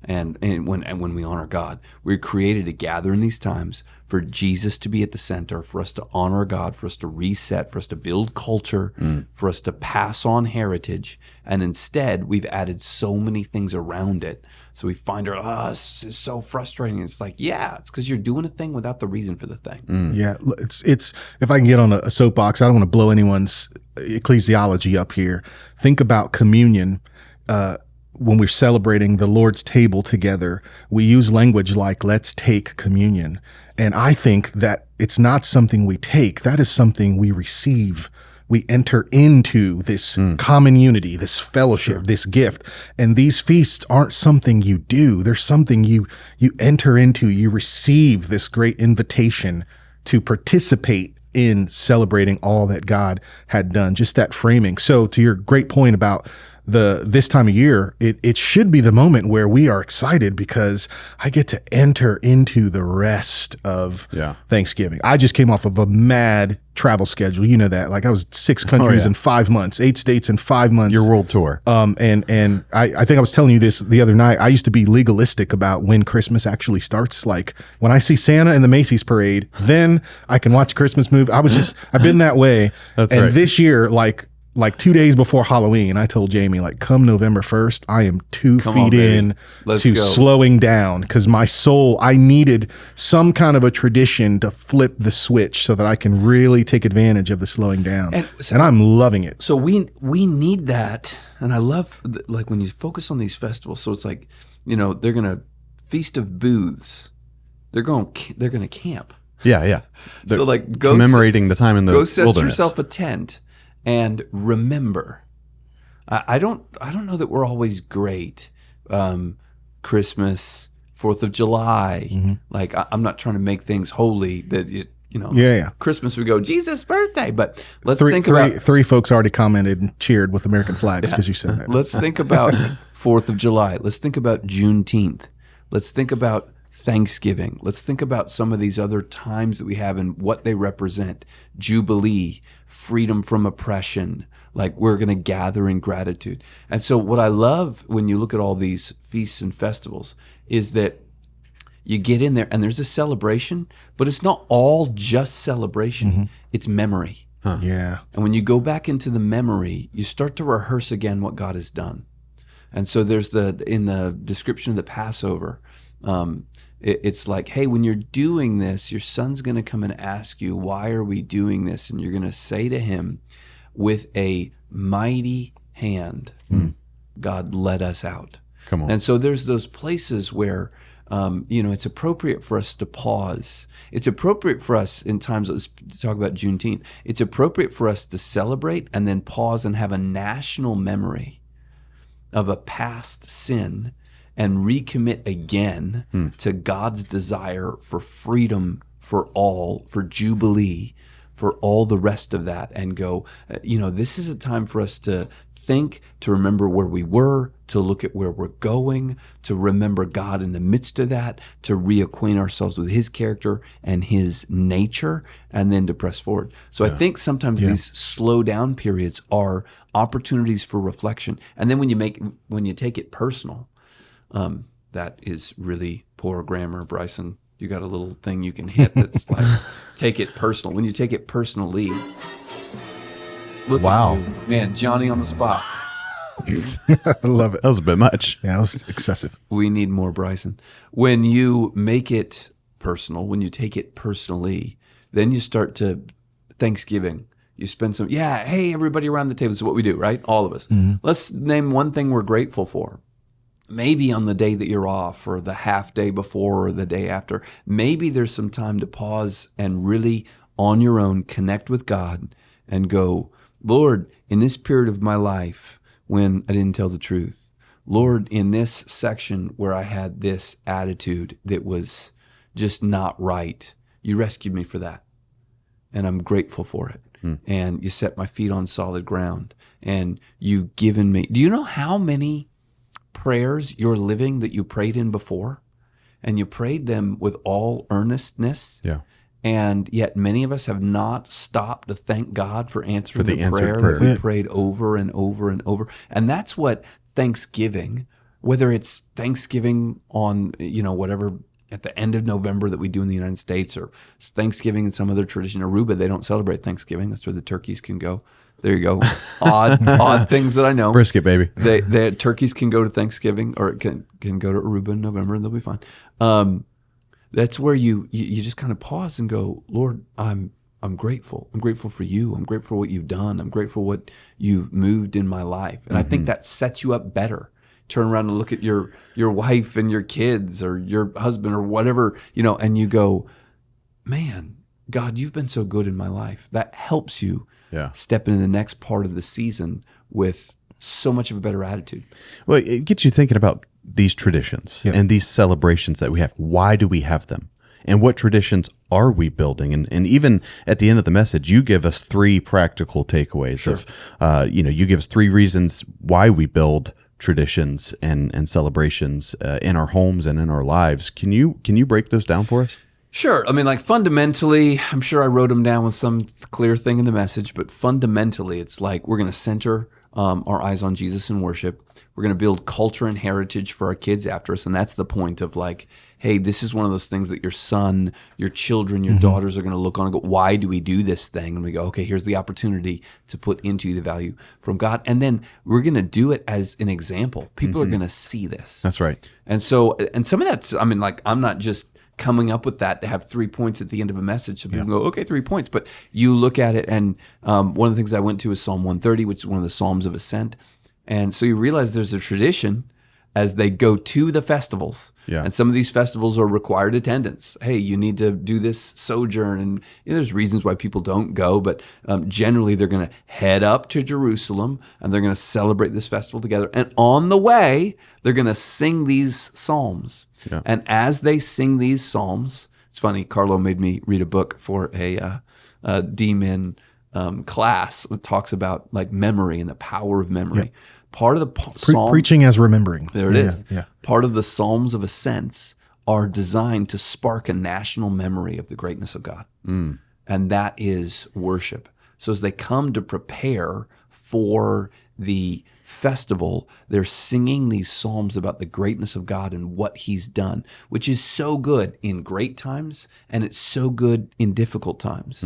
And when we honor God, we're created to gather in these times for Jesus to be at the center, for us to honor God, for us to reset, for us to build culture, for us to pass on heritage. And instead, we've added so many things around it. So we find this is so frustrating. It's like, it's because you're doing a thing without the reason for the thing. Yeah, it's if I can get on a soapbox, I don't want to blow anyone's ecclesiology up here. Think about communion. When we're celebrating the Lord's table together, we use language like, let's take communion. And I think that it's not something we take. That is something we receive. We enter into this common unity, this fellowship, this gift. And these feasts aren't something you do. They're something you enter into. You receive this great invitation to participate in celebrating all that God had done. Just that framing. So to your great point about this time of year, it should be the moment where we are excited because I get to enter into the rest of Thanksgiving. I just came off of a mad travel schedule. You know that. Like I was 6 countries in 5 months, 8 states in 5 months. Your world tour. And I think I was telling you this the other night. I used to be legalistic about when Christmas actually starts. Like when I see Santa in the Macy's parade, then I can watch Christmas movie. I've been that way. That's and right. this year, like, like 2 days before Halloween, I told Jamie, like, come November 1st, I am 2 feet in to slowing down, because my soul, I needed some kind of a tradition to flip the switch so that I can really take advantage of the slowing down. And I'm loving it. So we need that. And I love, like, when you focus on these festivals, so it's like, you know, they're going to Feast of Booths. They're going to camp. Yeah. So like commemorating the time in the wilderness. Go set wilderness. yourself a tent and remember. I don't know that we're always great. Christmas, 4th of July. Like I'm not trying to make things holy that it, you know. Yeah. Christmas we go Jesus' birthday, but let's think about three folks already commented and cheered with American flags because you said that. Let's think about 4th of July. Let's think about Juneteenth. Let's think about Thanksgiving. Let's think about some of these other times that we have and what they represent. Jubilee, freedom from oppression, like we're going to gather in gratitude. And so what I love when you look at all these feasts and festivals is that you get in there and there's a celebration, but it's not all just celebration. It's memory. Yeah. And when you go back into the memory, you start to rehearse again what God has done. And so there's in the description of the Passover, it's like, hey, when you're doing this, your son's going to come and ask you, why are we doing this? And you're going to say to him, with a mighty hand, God led us out. Come on. And so there's those places where, it's appropriate for us to pause. It's appropriate for us in times, let's talk about Juneteenth. It's appropriate for us to celebrate and then pause and have a national memory of a past sin and recommit again to God's desire for freedom for all, for Jubilee, for all the rest of that, and go, this is a time for us to think, to remember where we were, to look at where we're going, to remember God in the midst of that, to reacquaint ourselves with his character and his nature, and then to press forward. So I think sometimes these slow down periods are opportunities for reflection. And then when you take it personal, that is really poor grammar, Bryson. You got a little thing you can hit that's like, take it personal. When you take it personally, look at you. Man, Johnny on the spot. I love it. That was a bit much. Yeah, that was excessive. We need more Bryson. When you make it personal, when you take it personally, then you start to Thanksgiving. You spend some, hey, everybody around the table. This is what we do, right? All of us. Let's name one thing we're grateful for. Maybe on the day that you're off or the half day before or the day after, maybe there's some time to pause and really on your own connect with God and go, Lord, in this period of my life when I didn't tell the truth, Lord, in this section where I had this attitude that was just not right, you rescued me for that. And I'm grateful for it. And you set my feet on solid ground and you've given me, do you know how many prayers you're living that you prayed in before, and you prayed them with all earnestness, and yet many of us have not stopped to thank God for answering the prayer that we prayed over and over and over. And that's what Thanksgiving, whether it's Thanksgiving on whatever at the end of November that we do in the United States, or Thanksgiving in some other tradition. Aruba, they don't celebrate Thanksgiving. That's where the turkeys can go. There you go. Odd things that I know. Brisket, baby. They turkeys can go to Thanksgiving, or can go to Aruba in November, and they'll be fine. That's where you just kind of pause and go, Lord, I'm grateful. I'm grateful for you. I'm grateful for what you've done. I'm grateful what you've moved in my life. And I think that sets you up better. Turn around and look at your wife and your kids or your husband or whatever, and you go, man, God, you've been so good in my life. That helps you step into the next part of the season with so much of a better attitude. Well, it gets you thinking about these traditions and these celebrations that we have. Why do we have them? And what traditions are we building? And even at the end of the message, you give us 3 practical takeaways of, you give us 3 reasons why we build traditions and celebrations in our homes and in our lives. Can you break those down for us? Sure. I mean, like fundamentally, I'm sure I wrote them down with some clear thing in the message, but fundamentally, it's like we're going to center our eyes on Jesus in worship. We're going to build culture and heritage for our kids after us. And that's the point of like, hey, this is one of those things that your son, your children, your daughters are going to look on and go, why do we do this thing? And we go, okay, here's the opportunity to put into you the value from God. And then we're going to do it as an example. People are going to see this. That's right. And so, and some of that's, I mean, like, I'm not just coming up with that to have 3 points at the end of a message. So people go, okay, 3 points. But you look at it, and one of the things I went to is Psalm 130, which is one of the Psalms of Ascent. And so you realize there's a tradition as they go to the festivals. Yeah. And some of these festivals are required attendance. Hey, you need to do this sojourn. And there's reasons why people don't go, but generally they're going to head up to Jerusalem and they're going to celebrate this festival together. And on the way, they're going to sing these psalms. Yeah. And as they sing these psalms, it's funny, Carlo made me read a book for a D-Min class that talks about like memory and the power of memory. Yeah. Part of the psalm, preaching as remembering. there it is. Yeah. Part of the Psalms of Ascents are designed to spark a national memory of the greatness of God. And that is worship. So as they come to prepare for the festival, they're singing these psalms about the greatness of God and what he's done, which is so good in great times, and it's so good in difficult times.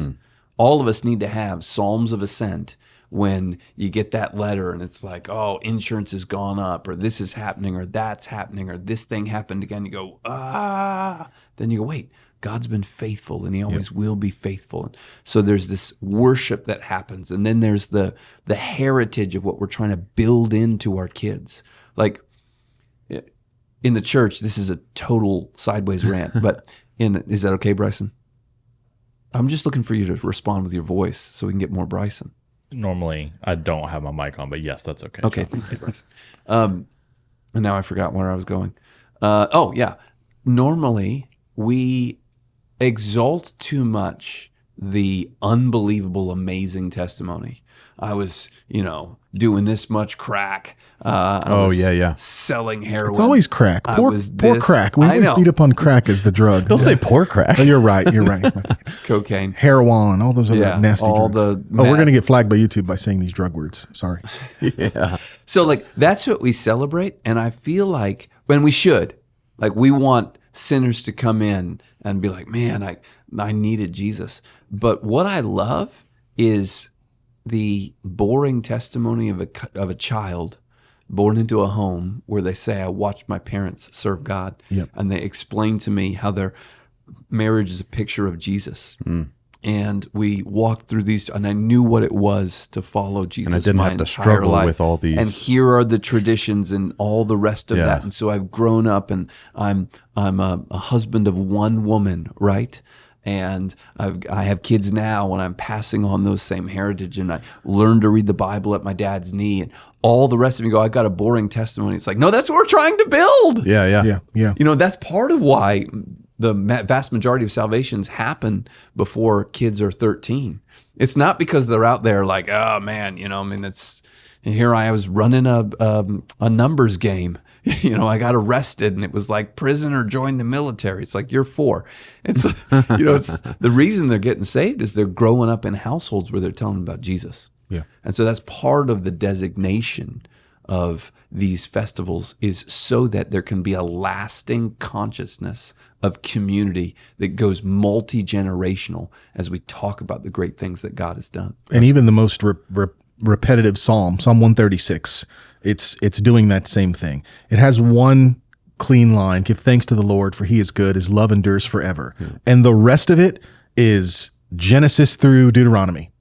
All of us need to have psalms of ascent when you get that letter and it's like, oh, insurance has gone up, or this is happening, or that's happening, or this thing happened again. You go, ah. Then you go, wait, God's been faithful and he always will be faithful. And so there's this worship that happens. And then there's the heritage of what we're trying to build into our kids. Like in the church, this is a total sideways rant, but is that okay, Bryson? I'm just looking for you to respond with your voice so we can get more Bryson. Normally, I don't have my mic on, but yes, that's okay. Okay. And now I forgot where I was going. Oh, yeah. Normally, we exalt too much the unbelievable, amazing testimony. I was, doing this much crack. I was selling heroin. It's always crack. Poor crack. We always beat up on crack as the drug. They'll say poor crack. Oh, you're right. Cocaine. Heroin, all those other nasty drugs. We're going to get flagged by YouTube by saying these drug words. Sorry. So like that's what we celebrate. And I feel like when we should, like we want sinners to come in and be like, man, I needed Jesus. But what I love is the boring testimony of a child born into a home where they say, I watched my parents serve God. Yep. And they explain to me how their marriage is a picture of Jesus. And we walked through these, and I knew what it was to follow Jesus. And I didn't my have to entire struggle life. with all these. And here are the traditions and all the rest of that. And so I've grown up, and I'm a husband of one woman, right? And I have kids now, and I'm passing on those same heritage. And I learned to read the Bible at my dad's knee, and all the rest of me go, I got a boring testimony. It's like, no, that's what we're trying to build. Yeah. That's part of why the vast majority of salvations happen before kids are 13. It's not because they're out there like, oh man, it's here I was running a numbers game. I got arrested and it was like prisoner joined the military. It's like, you're 4. It's, it's the reason they're getting saved is they're growing up in households where they're telling them about Jesus. Yeah. And so that's part of the designation of these festivals is so that there can be a lasting consciousness of community that goes multi-generational as we talk about the great things that God has done. And even the most repetitive Psalm 136, it's doing that same thing. It has one clean line, give thanks to the Lord for he is good, his love endures forever. And the rest of it is Genesis through Deuteronomy.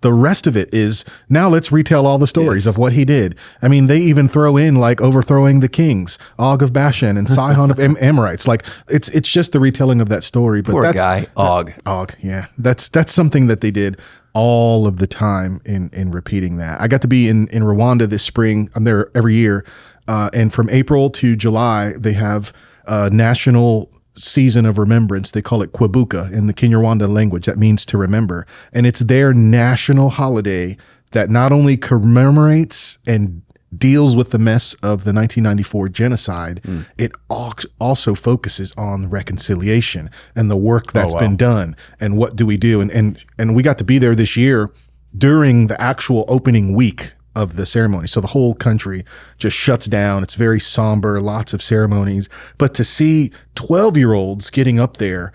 The rest of it is, now let's retell all the stories of what he did. I mean, they even throw in like overthrowing the kings, Og of Bashan and Sihon of Amorites. Like it's just the retelling of that story. But Poor guy, Og. Og, yeah. That's something that they did all of the time in repeating that. I got to be in Rwanda this spring. I'm there every year. And from April to July, they have a national season of remembrance. They call it Kwibuka in the Kinyarwanda language. That means to remember. And it's their national holiday that not only commemorates and deals with the mess of the 1994 genocide, it also focuses on reconciliation and the work that's been done and what do we do. And we got to be there this year during the actual opening week of the ceremony. So the whole country just shuts down. It's very somber, lots of ceremonies. But to see 12-year-olds getting up there,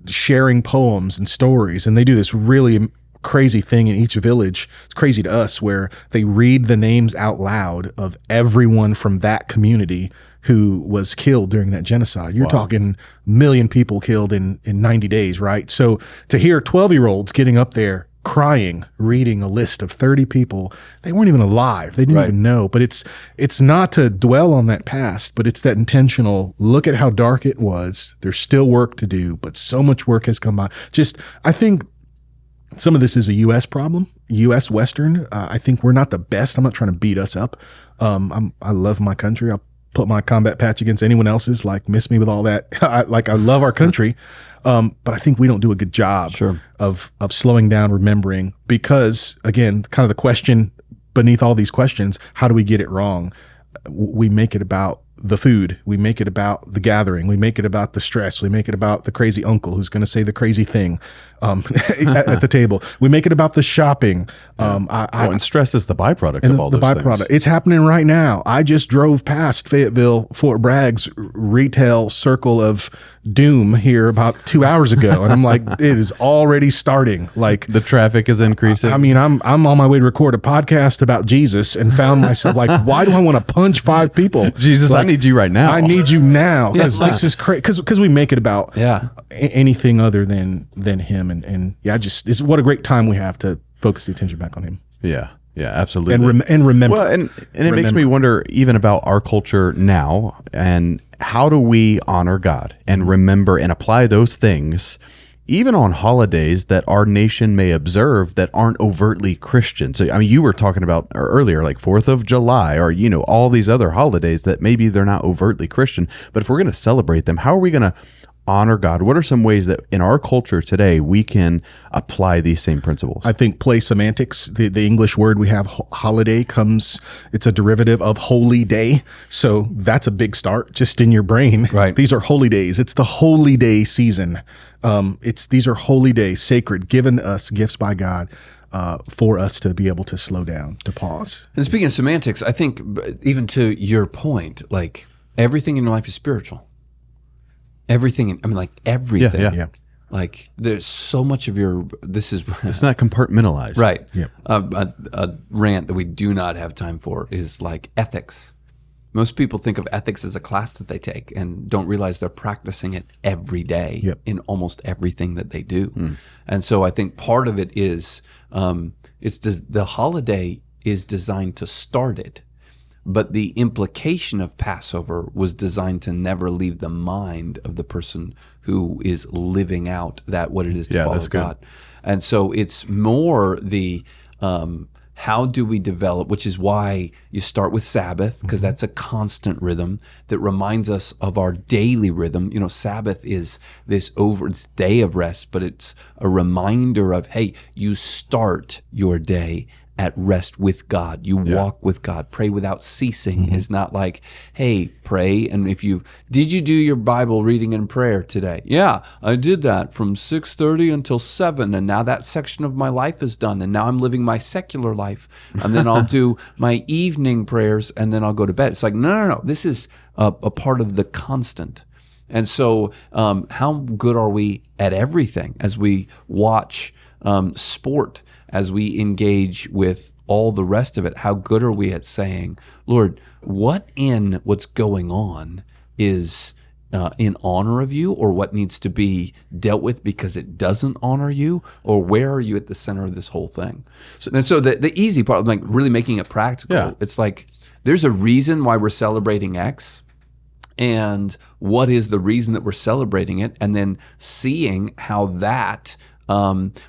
sharing poems and stories, and they do this really crazy thing in each village. It's crazy to us where they read the names out loud of everyone from that community who was killed during that genocide. You're talking 1 million people killed in 90 days, right? So to hear 12-year-olds getting up there crying, reading a list of 30 people, they weren't even alive. They didn't even know. But it's not to dwell on that past, but it's that intentional look at how dark it was. There's still work to do, but so much work has come by. I think some of this is a U.S. problem, U.S. Western. I think we're not the best. I'm not trying to beat us up. I love my country. I'll put my combat patch against anyone else's, like miss me with all that. I love our country. But I think we don't do a good job of slowing down, remembering, because again, kind of the question beneath all these questions, how do we get it wrong? We make it about the food. We make it about the gathering. We make it about the stress. We make it about the crazy uncle who's going to say the crazy thing at the table. We make it about the shopping. And stress is the byproduct of all those things. It's happening right now. I just drove past Fayetteville, Fort Bragg's retail circle of doom here about 2 hours ago, and I'm like, it is already starting. Like the traffic is increasing. I mean, I'm on my way to record a podcast about Jesus, and found myself like, why do I want to punch 5 people? Jesus, like, I need you right now. I need you now, because this is crazy. Because we make it about anything other than him, and what a great time we have to focus the attention back on him. Yeah, absolutely. And remember. Well, and it makes me wonder even about our culture now, and how do we honor God and remember and apply those things even on holidays that our nation may observe that aren't overtly Christian. So, I mean, you were talking about earlier, like 4th of July or, all these other holidays that maybe they're not overtly Christian, but if we're going to celebrate them, how are we going to honor God? What are some ways that in our culture today we can apply these same principles? I think play semantics. The English word we have, holiday, it's a derivative of holy day. So that's a big start just in your brain. Right. These are holy days. It's the holy day season. These are holy days, sacred, given us gifts by God. For us to be able to slow down, to pause. And speaking of semantics, I think even to your point, like everything in your life is spiritual. Everything, everything. Yeah. Like there's so much of it's not compartmentalized. Right. Yep. A rant that we do not have time for is like ethics. Most people think of ethics as a class that they take and don't realize they're practicing it every day in almost everything that they do. And so I think part of it is the holiday is designed to start it, but the implication of Passover was designed to never leave the mind of the person who is living out what it is to follow God. And so it's more the how do we develop, which is why you start with Sabbath, because that's a constant rhythm that reminds us of our daily rhythm. Sabbath is this day of rest, but it's a reminder of, hey, you start your day at rest with God. You walk with God. Pray without ceasing is not like, hey, pray. And did you do your Bible reading and prayer today? Yeah, I did that from 6:30 until 7. And now that section of my life is done. And now I'm living my secular life. And then I'll do my evening prayers and then I'll go to bed. It's like, no. This is a part of the constant. And so how good are we at everything as we watch sport, as we engage with all the rest of it? How good are we at saying, Lord, what in what's going on is in honor of you, or what needs to be dealt with because it doesn't honor you, or where are you at the center of this whole thing? So the easy part, like really making it practical, it's like there's a reason why we're celebrating X, and what is the reason that we're celebrating it, and then seeing how that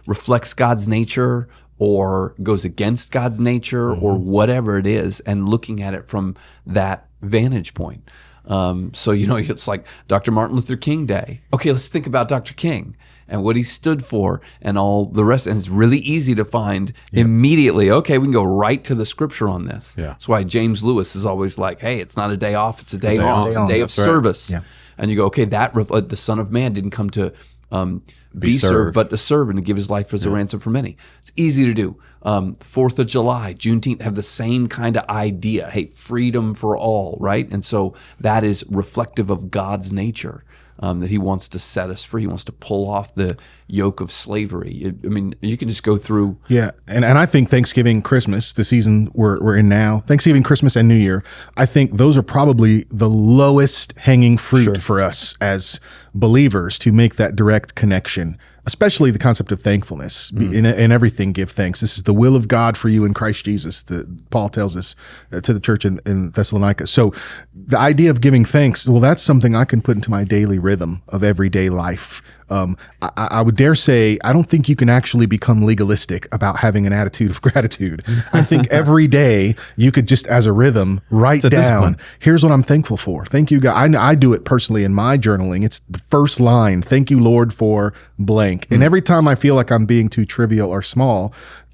reflects God's nature or goes against God's nature or whatever it is, and looking at it from that vantage point. So, it's like Dr. Martin Luther King Day. Okay, let's think about Dr. King and what he stood for and all the rest. And it's really easy to find immediately, okay, we can go right to the scripture on this. Yeah. That's why James Lewis is always like, hey, it's not a day off, it's a day on. It's a day of service. Yeah. And you go, okay, the Son of Man didn't come to Be served, served. but to serve and to give his life as a ransom for many. It's easy to do. 4th of July, Juneteenth have the same kind of idea. Hey, freedom for all, right? And so that is reflective of God's nature. That he wants to set us free. He wants to pull off the yoke of slavery. I mean, you can just go through. Yeah, and I think Thanksgiving, Christmas, the season we're in now, Thanksgiving, Christmas, and New Year, I think those are probably the lowest hanging fruit for us as believers to make that direct connection, especially the concept of thankfulness. In everything, give thanks. This is the will of God for you in Christ Jesus, Paul tells us to the church in Thessalonica. So the idea of giving thanks, well, that's something I can put into my daily rhythm of everyday life. I would dare say, I don't think you can actually become legalistic about having an attitude of gratitude. I think every day you could just, as a rhythm, write down, discipline. Here's what I'm thankful for. Thank you, God. I do it personally in my journaling. It's the first line. Thank you, Lord, for blank. And every time I feel like I'm being too trivial or small,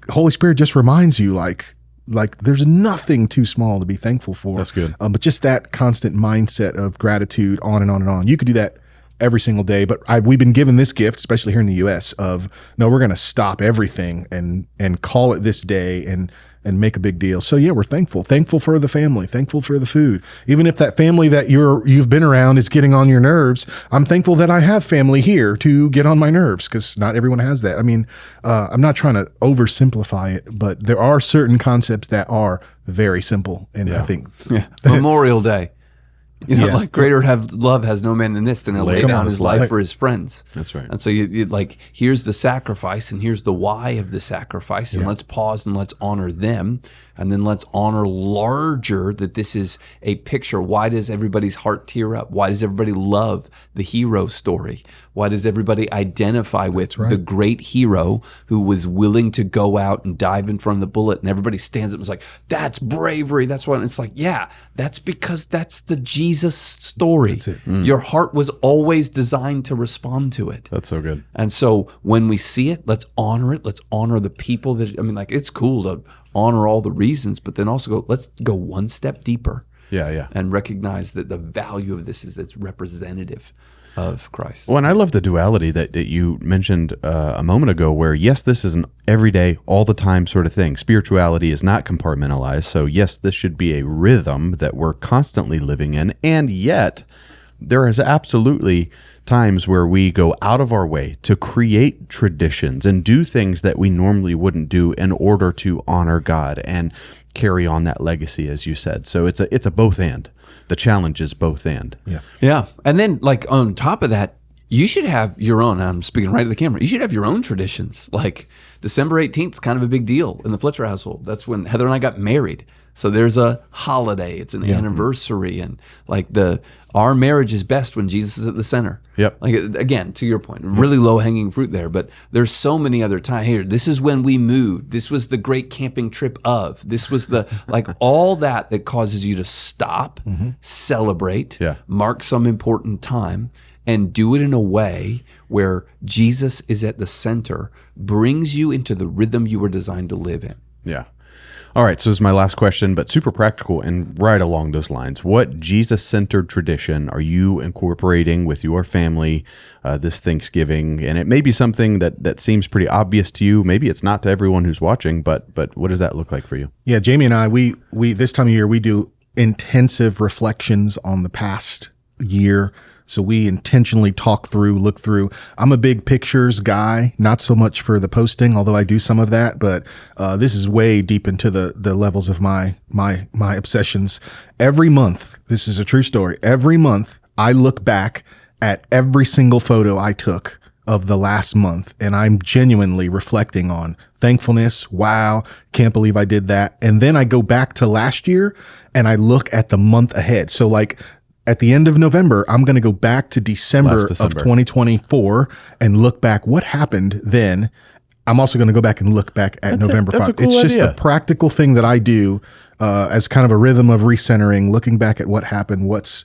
Holy Spirit just reminds you, like there's nothing too small to be thankful for. That's good. But just that constant mindset of gratitude, on and on and on. You could do that every single day, but we've been given this gift, especially here in the U.S., of no, we're going to stop everything and call it this day and make a big deal. So yeah, we're thankful for the family, thankful for the food. Even if that family that you've been around is getting on your nerves, I'm thankful that I have family here to get on my nerves, because not everyone has that. I mean, I'm not trying to oversimplify it, but there are certain concepts that are very simple, and I think Memorial Day. Yeah. Like greater love has no man than this, than to lay down his life for his friends. That's right. And so you like, here's the sacrifice, and here's the why of the sacrifice, and let's pause and let's honor them, and then let's honor larger that this is a picture. Why does everybody's heart tear up? Why does everybody love the hero story? Why does everybody identify with the great hero who was willing to go out and dive in front of the bullet, and everybody stands up and is like, that's bravery. That's why. And it's like, yeah, that's because that's the Jesus story. That's it. Your heart was always designed to respond to it. That's so good. And so when we see it, let's honor it. Let's honor the people that, I mean, like, it's cool to honor all the reasons, but then also let's go one step deeper. Yeah. And recognize that the value of this is that's representative of Christ. Well, and I love the duality that you mentioned a moment ago, where yes, this is an everyday, all the time sort of thing. Spirituality is not compartmentalized. So yes, this should be a rhythm that we're constantly living in. And yet there is absolutely times where we go out of our way to create traditions and do things that we normally wouldn't do in order to honor God and carry on that legacy, as you said. So it's a both and. The challenge is both and. Yeah. And then, like, on top of that, you should have your own, I'm speaking right to the camera, you should have your own traditions. Like December 18th is kind of a big deal in the Fletcher household. That's when Heather and I got married. So there's a holiday, it's an anniversary, and like our marriage is best when Jesus is at the center. Yep. Like, again, to your point, really low hanging fruit there, but there's so many other times here. This is when we moved. This was the great camping trip of. This was the, like, all that causes you to stop, celebrate, mark some important time, and do it in a way where Jesus is at the center, brings you into the rhythm you were designed to live in. Yeah. All right, so this is my last question, but super practical and right along those lines. What Jesus-centered tradition are you incorporating with your family this Thanksgiving? And it may be something that seems pretty obvious to you. Maybe it's not to everyone who's watching, but what does that look like for you? Yeah, Jamie and I, we this time of year, we do intensive reflections on the past year. So we intentionally look through. I'm a big pictures guy, not so much for the posting, although I do some of that, but this is way deep into the levels of my obsessions. Every month, this is a true story, every month I look back at every single photo I took of the last month, and I'm genuinely reflecting on thankfulness. Wow, can't believe I did that. And then I go back to last year and I look at the month ahead. So like, at the end of November, I'm going to go back to December of 2024 and look back what happened then. I'm also going to go back and look back at November 5. That's a cool It's just idea. a practical thing that I do as kind of a rhythm of recentering, looking back at what happened, what's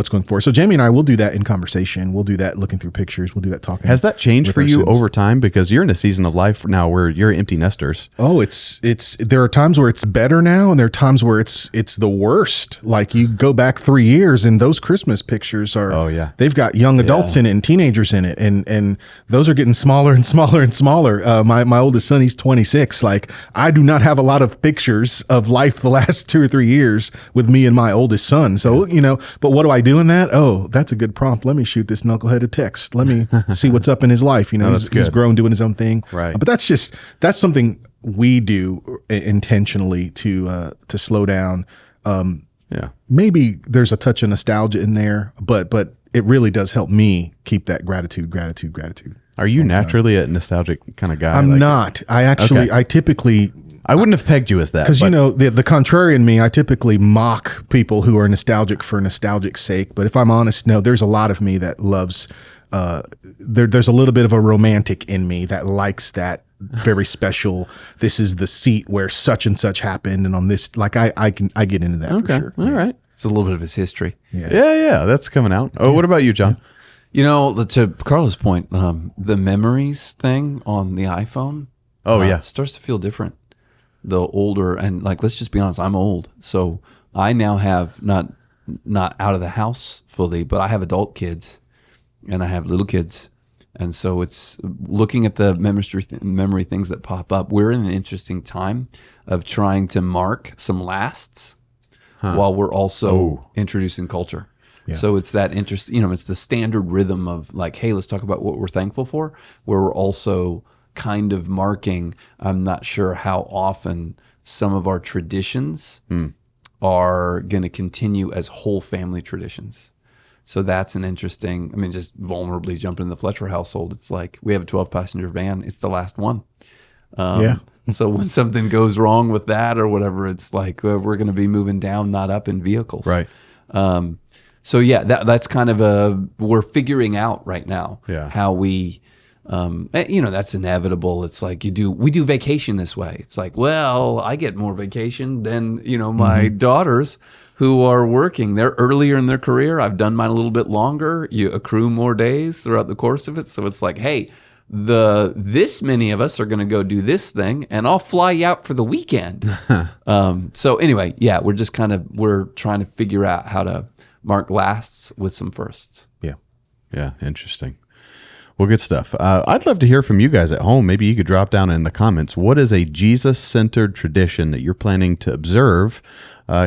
going forward. So Jamie and I will do that in conversation. We'll do that looking through pictures. We'll do that talking. Has that changed with for our you sins. over time? Because you're in a season of life now where you're empty nesters. Oh, it's there are times where it's better now, and there are times where it's the worst. Like you go back 3 years and those Christmas pictures are, Oh, yeah. they've got young adults in it and teenagers in it. And those are getting smaller and smaller and smaller. My oldest son, he's 26. Like I do not have a lot of pictures of life the last 2 or 3 years with me and my oldest son. So, but what do I do in that? Oh, that's a good prompt. Let me shoot this knucklehead a text. Let me see what's up in his life. that's He's good. grown doing his own thing. Right. But that's something we do intentionally to slow down. Yeah. Maybe there's a touch of nostalgia in there, but it really does help me keep that gratitude. Are you naturally a nostalgic kind of guy? I'm Like- not. I typically, I wouldn't have pegged you as that. because but- the contrary in me, I typically mock people who are nostalgic for nostalgic's sake. But if I'm honest, no, there's a lot of me that loves. There's a little bit of a romantic in me that likes that very special. This is the seat where such and such happened, and on this, like I get into that for sure. All right. It's a little bit of his history. Yeah. That's coming out. Oh, what about you, John? To Carlo's point, the memories thing on the iPhone. Oh, yeah. starts to feel different. The older and let's just be honest, I'm old, so I now have not out of the house fully, but I have adult kids and I have little kids, and so it's looking at the memory things that pop up. We're in an interesting time of trying to mark some lasts while we're also introducing culture. Yeah. So it's that interest, it's the standard rhythm of hey, let's talk about what we're thankful for, where we're also kind of marking. I'm not sure how often some of our traditions are going to continue as whole family traditions. So that's an interesting, just vulnerably jumping in the Fletcher household. It's like we have a 12-passenger van. It's the last one. So when something goes wrong with that or whatever, it's like we're going to be moving down, not up in vehicles. Right. So yeah, that's kind of we're figuring out right now how we, that's inevitable. It's like we do vacation this way. It's like, well, I get more vacation than, my daughters who are working. They're earlier in their career. I've done mine a little bit longer. You accrue more days throughout the course of it. So it's like, hey, this many of us are going to go do this thing and I'll fly you out for the weekend. So anyway, we're just we're trying to figure out how to mark lasts with some firsts. Yeah. Interesting. Well, good stuff. I'd love to hear from you guys at home. Maybe you could drop down in the comments. What is a Jesus-centered tradition that you're planning to observe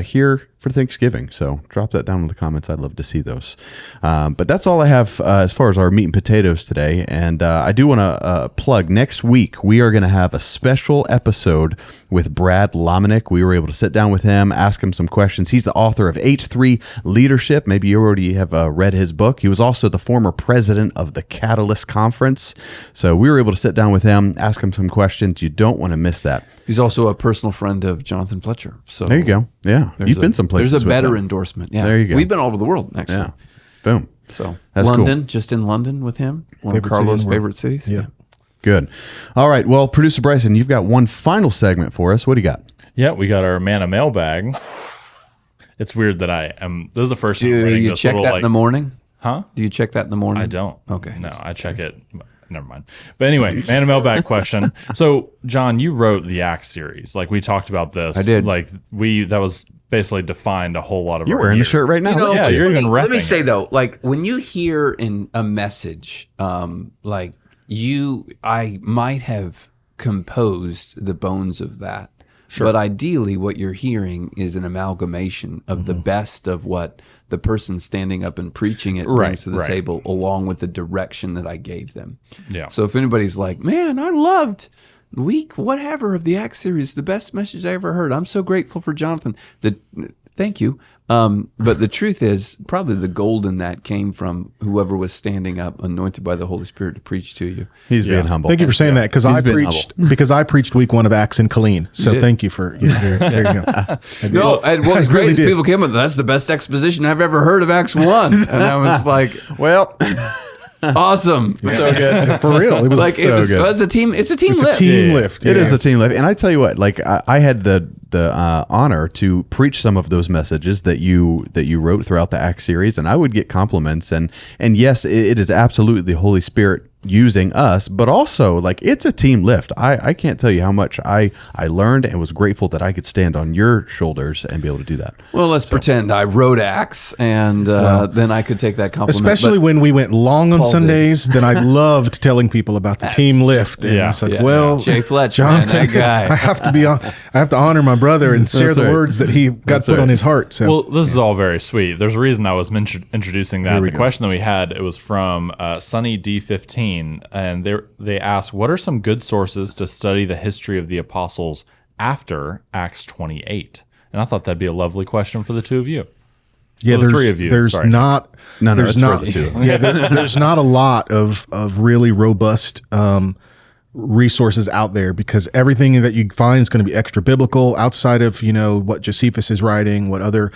here for Thanksgiving? So drop that down in the comments. I'd love to see those. But that's all I have as far as our meat and potatoes today. And I do want to plug next week, we are going to have a special episode with Brad Lomenick. We were able to sit down with him, ask him some questions. He's the author of H3 Leadership. Maybe you already have read his book. He was also the former president of the Catalyst Conference. So we were able to sit down with him, ask him some questions. You don't want to miss that. He's also a personal friend of Jonathan Fletcher. So there you go. Yeah. You've been some places. There's a with better them. endorsement. Yeah. There you go. We've been all over the world, actually. Yeah. Boom. So That's London, cool. just in London with him. One Favorite of city in Carlo's the world. favorite cities. Yeah. Good. All right. Well, producer Bryson, you've got one final segment for us. What do you got? Yeah, we got our Manna mailbag. It's weird that this is the first time I'm Do reading you this check little, that in the morning? Huh? Do you check that in the morning? I don't. Okay. No, I check it. Never mind. But anyway, Manna mailbag question. So, John, you wrote the Acts series. We talked about this. I did. That was basically defined a whole lot of You're our wearing the year. shirt right now. You know, Look at Yeah, you. you're even let me repping say it. though, when you hear in a message, I might have composed the bones of that. Sure. But ideally, what you're hearing is an amalgamation of the best of what the person standing up and preaching it brings to the table, along with the direction that I gave them. Yeah. So if anybody's like, man, I loved week whatever of the Acts series, the best message I ever heard. I'm so grateful for Jonathan. Thank you. But the truth is, probably the gold in that came from whoever was standing up, anointed by the Holy Spirit to preach to you. He's being humble. Thank you for saying that, because I been preached week 1 of Acts in Killeen. So thank you for there you go. I did. No, and what was I great really is did. people came up, that's the best exposition I've ever heard of Acts 1. And I was like, Well, awesome. so good. For real, it was It's a team it's a lift. team lift. It yeah. is a team lift. And I tell you what, I had the the honor to preach some of those messages that you wrote throughout the Acts series, and I would get compliments. And yes, it is absolutely the Holy Spirit using us, but also like it's a team lift. I can't tell you how much I learned and was grateful that I could stand on your shoulders and be able to do that. Well, let's pretend I wrote Acts, and then I could take that compliment. Especially when we went long on Paul Sundays, then I loved telling people about the team lift. And I said, well, Jay Fletcher, Jonathan, man, that guy. I have to honor my brother and share the right. words that he got put on his heart. So Well, this is all very sweet. There's a reason I was introducing that. The go. question that we had, it was from Sunny D15, and they asked, what are some good sources to study the history of the apostles after Acts 28? And I thought that'd be a lovely question for the two of you. yeah, the three of you, there's sorry. not No, there's it's not for the two. yeah there's not a lot of really robust resources out there, because everything that you find is going to be extra biblical outside of what Josephus is writing, what other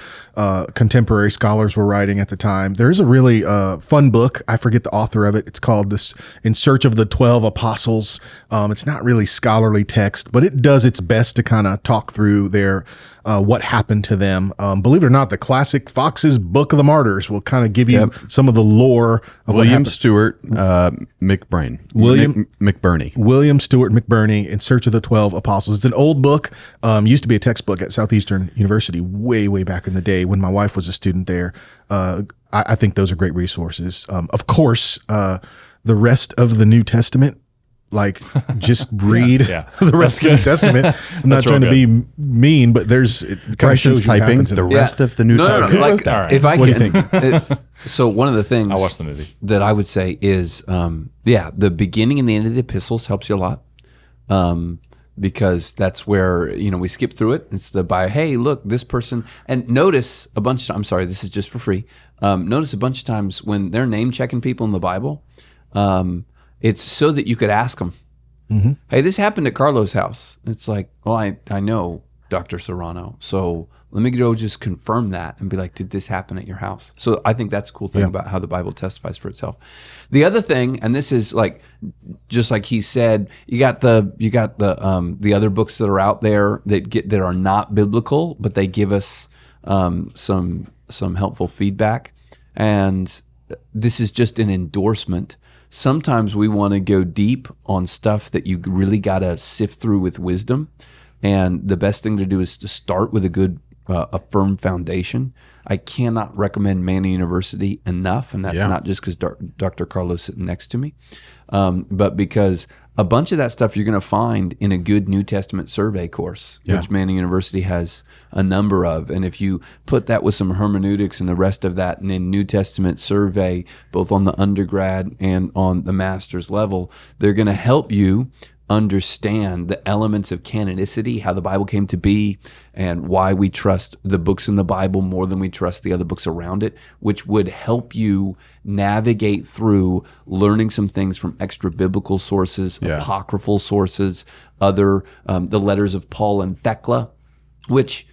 contemporary scholars were writing at the time. There's a really fun book, I forget the author of it, it's called this In Search of the 12 Apostles. It's not really scholarly text, but it does its best to kind of talk through their what happened to them. Believe it or not, the classic Fox's Book of the Martyrs will kind of give you some of the lore of what William happened. Stewart McBurney. William Stewart McBurney, In Search of the 12 Apostles. It's an old book. Used to be a textbook at Southeastern University way back in the day when my wife was a student there. I think those are great resources. Of course, the rest of the New Testament, like just read the rest of the New Testament. I'm not trying to be mean, but it kind of shows you what typing happens in the the rest of the New Testament. No. Like, Wrote that? if I What do can, you think? So one of the things I watched the movie. that I would say is, the beginning and the end of the epistles helps you a lot. Because that's where, we skip through it. It's hey, look, this person, and notice a bunch of times, I'm sorry, this is just for free. Notice a bunch of times when they're name checking people in the Bible, it's so that you could ask them, hey, this happened at Carlo's house. It's like, well, I know Dr. Serrano, so let me go just confirm that and be like, did this happen at your house? So I think that's a cool thing about how the Bible testifies for itself. The other thing, and this is like, just like he said, you got the other books that are out there that are not biblical, but they give us some helpful feedback. And this is just an endorsement. Sometimes we want to go deep on stuff that you really got to sift through with wisdom. And the best thing to do is to start with a firm foundation. I cannot recommend Manna University enough. And that's not just because Dr. Carlo is sitting next to me, but because a bunch of that stuff you're going to find in a good New Testament survey course, which Manna University has a number of. And if you put that with some hermeneutics and the rest of that in a New Testament survey, both on the undergrad and on the master's level, they're going to help you understand the elements of canonicity, how the Bible came to be, and why we trust the books in the Bible more than we trust the other books around it, which would help you navigate through learning some things from extra biblical sources, apocryphal sources, other the letters of Paul and Thecla, which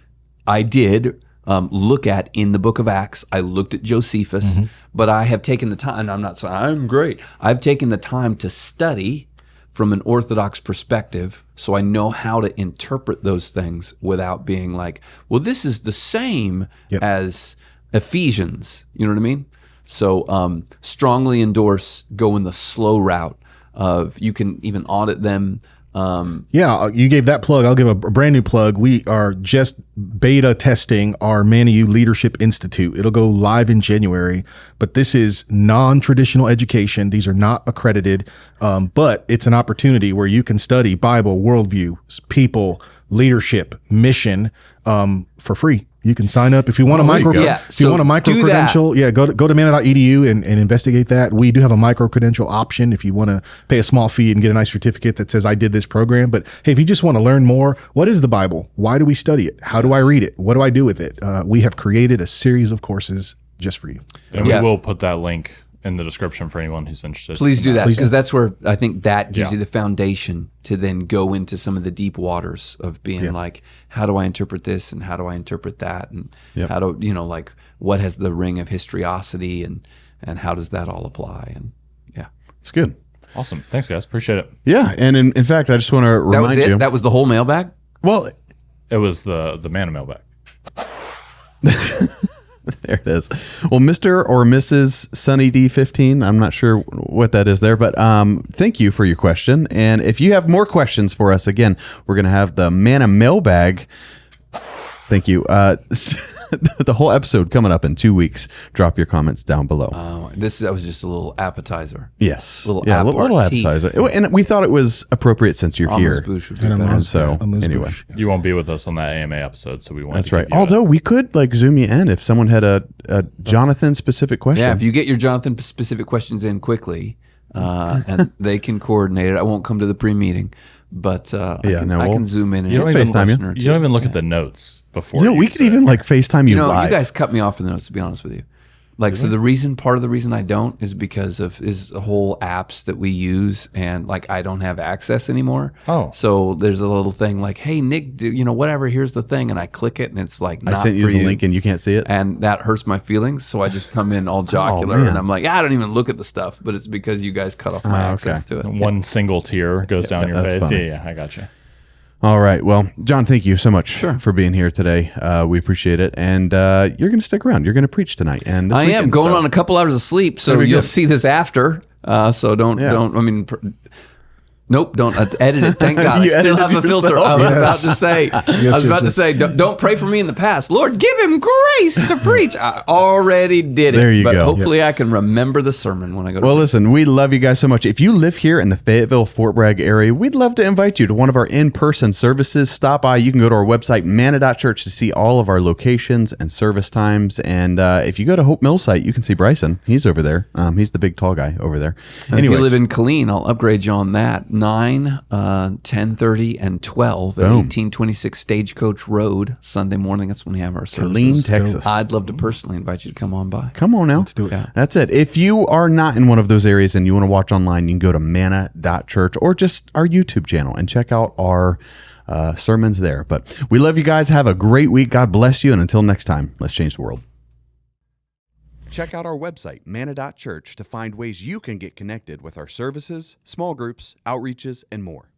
I did look at in the book of Acts. I looked at Josephus, but I have taken the time, and I'm not saying I'm great, I've taken the time to study from an Orthodox perspective, so I know how to interpret those things without being like, well, this is the same as Ephesians. You know what I mean? So strongly endorse going the slow route of, you can even audit them. You gave that plug. I'll give a brand new plug. We are just beta testing our Manna U Leadership Institute. It'll go live in January, but this is non-traditional education. These are not accredited, but it's an opportunity where you can study Bible, worldview, people, leadership, mission for free. You can sign up if you want a micro. If you want a micro credential, go to manna.edu and investigate that. We do have a micro credential option if you want to pay a small fee and get a nice certificate that says I did this program. But hey, if you just want to learn more, what is the Bible? Why do we study it? How do I read it? What do I do with it? We have created a series of courses just for you. And we will put that link in the description for anyone who's interested. Please do that, because that's where I think that gives you the foundation to then go into some of the deep waters of being like, how do I interpret this and how do I interpret that, and how do like, what has the ring of historicity and how does that all apply? And it's good. Awesome. Thanks, guys. Appreciate it. Yeah, and in fact, I just want to remind you that was the whole mailbag. Well, It was the Manna mailbag. There it is. Well, Mr. or Mrs. Sunny D15, I'm not sure what that is there, but thank you for your question. And if you have more questions for us, again, we're going to have the Manna mailbag. Thank you. The whole episode coming up in 2 weeks. Drop your comments down below. That was just a little appetizer. Yes. Little little aperitif. appetizer. And we thought it was appropriate since you're here. Amuse-bouche would be And better. And so, Amuse anyway. bouche. You won't be with us on that AMA episode, so we want That's to right. give you Although we could like zoom you in if someone had a Jonathan specific question. Yeah, if you get your Jonathan specific questions in quickly, and they can coordinate it. I won't come to the pre-meeting, but I can zoom in and you don't answer a even question or two. you don't even look at the notes before. we could even like FaceTime you live. You guys cut me off in the notes, to be honest with you. Like, so part of the reason I don't is because of the whole apps that we use, and like I don't have access anymore. Oh. So there's a little thing like, hey, Nick, whatever, here's the thing. And I click it and it's like, not I sent you for the link and you can't see it. And that hurts my feelings. So I just come in all jocular man. and I'm like, I don't even look at the stuff, but it's because you guys cut off my access to it. one single tear goes down your that's face. funny. Yeah, I got you. All right. Well, John, thank you so much for being here today. We appreciate it. And you're going to stick around. You're going to preach tonight. And this I am weekend, going so- on a couple hours of sleep, so Very you'll good. see this after. So don't. Nope, don't edit it. Thank God. I You still have a edited filter. yourself? I was Yes. about to say, don't pray for me in the past. Lord, give him grace to preach. I already did it. There you but go. hopefully I can remember the sermon when I go to Well, preach. listen, we love you guys so much. If you live here in the Fayetteville, Fort Bragg area, we'd love to invite you to one of our in-person services. Stop by. You can go to our website, manna.church, to see all of our locations and service times. And if you go to Hope Mill site, you can see Bryson. He's over there. He's the big tall guy over there. And if you live in Killeen, I'll upgrade you on that. 9, 10:30, and 12 at 1826 Stagecoach Road, Sunday morning. That's when we have our services. Killeen, Texas. I'd love to personally invite you to come on by. Come on now. Let's do it. Yeah. That's it. If you are not in one of those areas and you want to watch online, you can go to manna.church or just our YouTube channel and check out our sermons there. But we love you guys. Have a great week. God bless you. And until next time, let's change the world. Check out our website, manna.church, to find ways you can get connected with our services, small groups, outreaches, and more.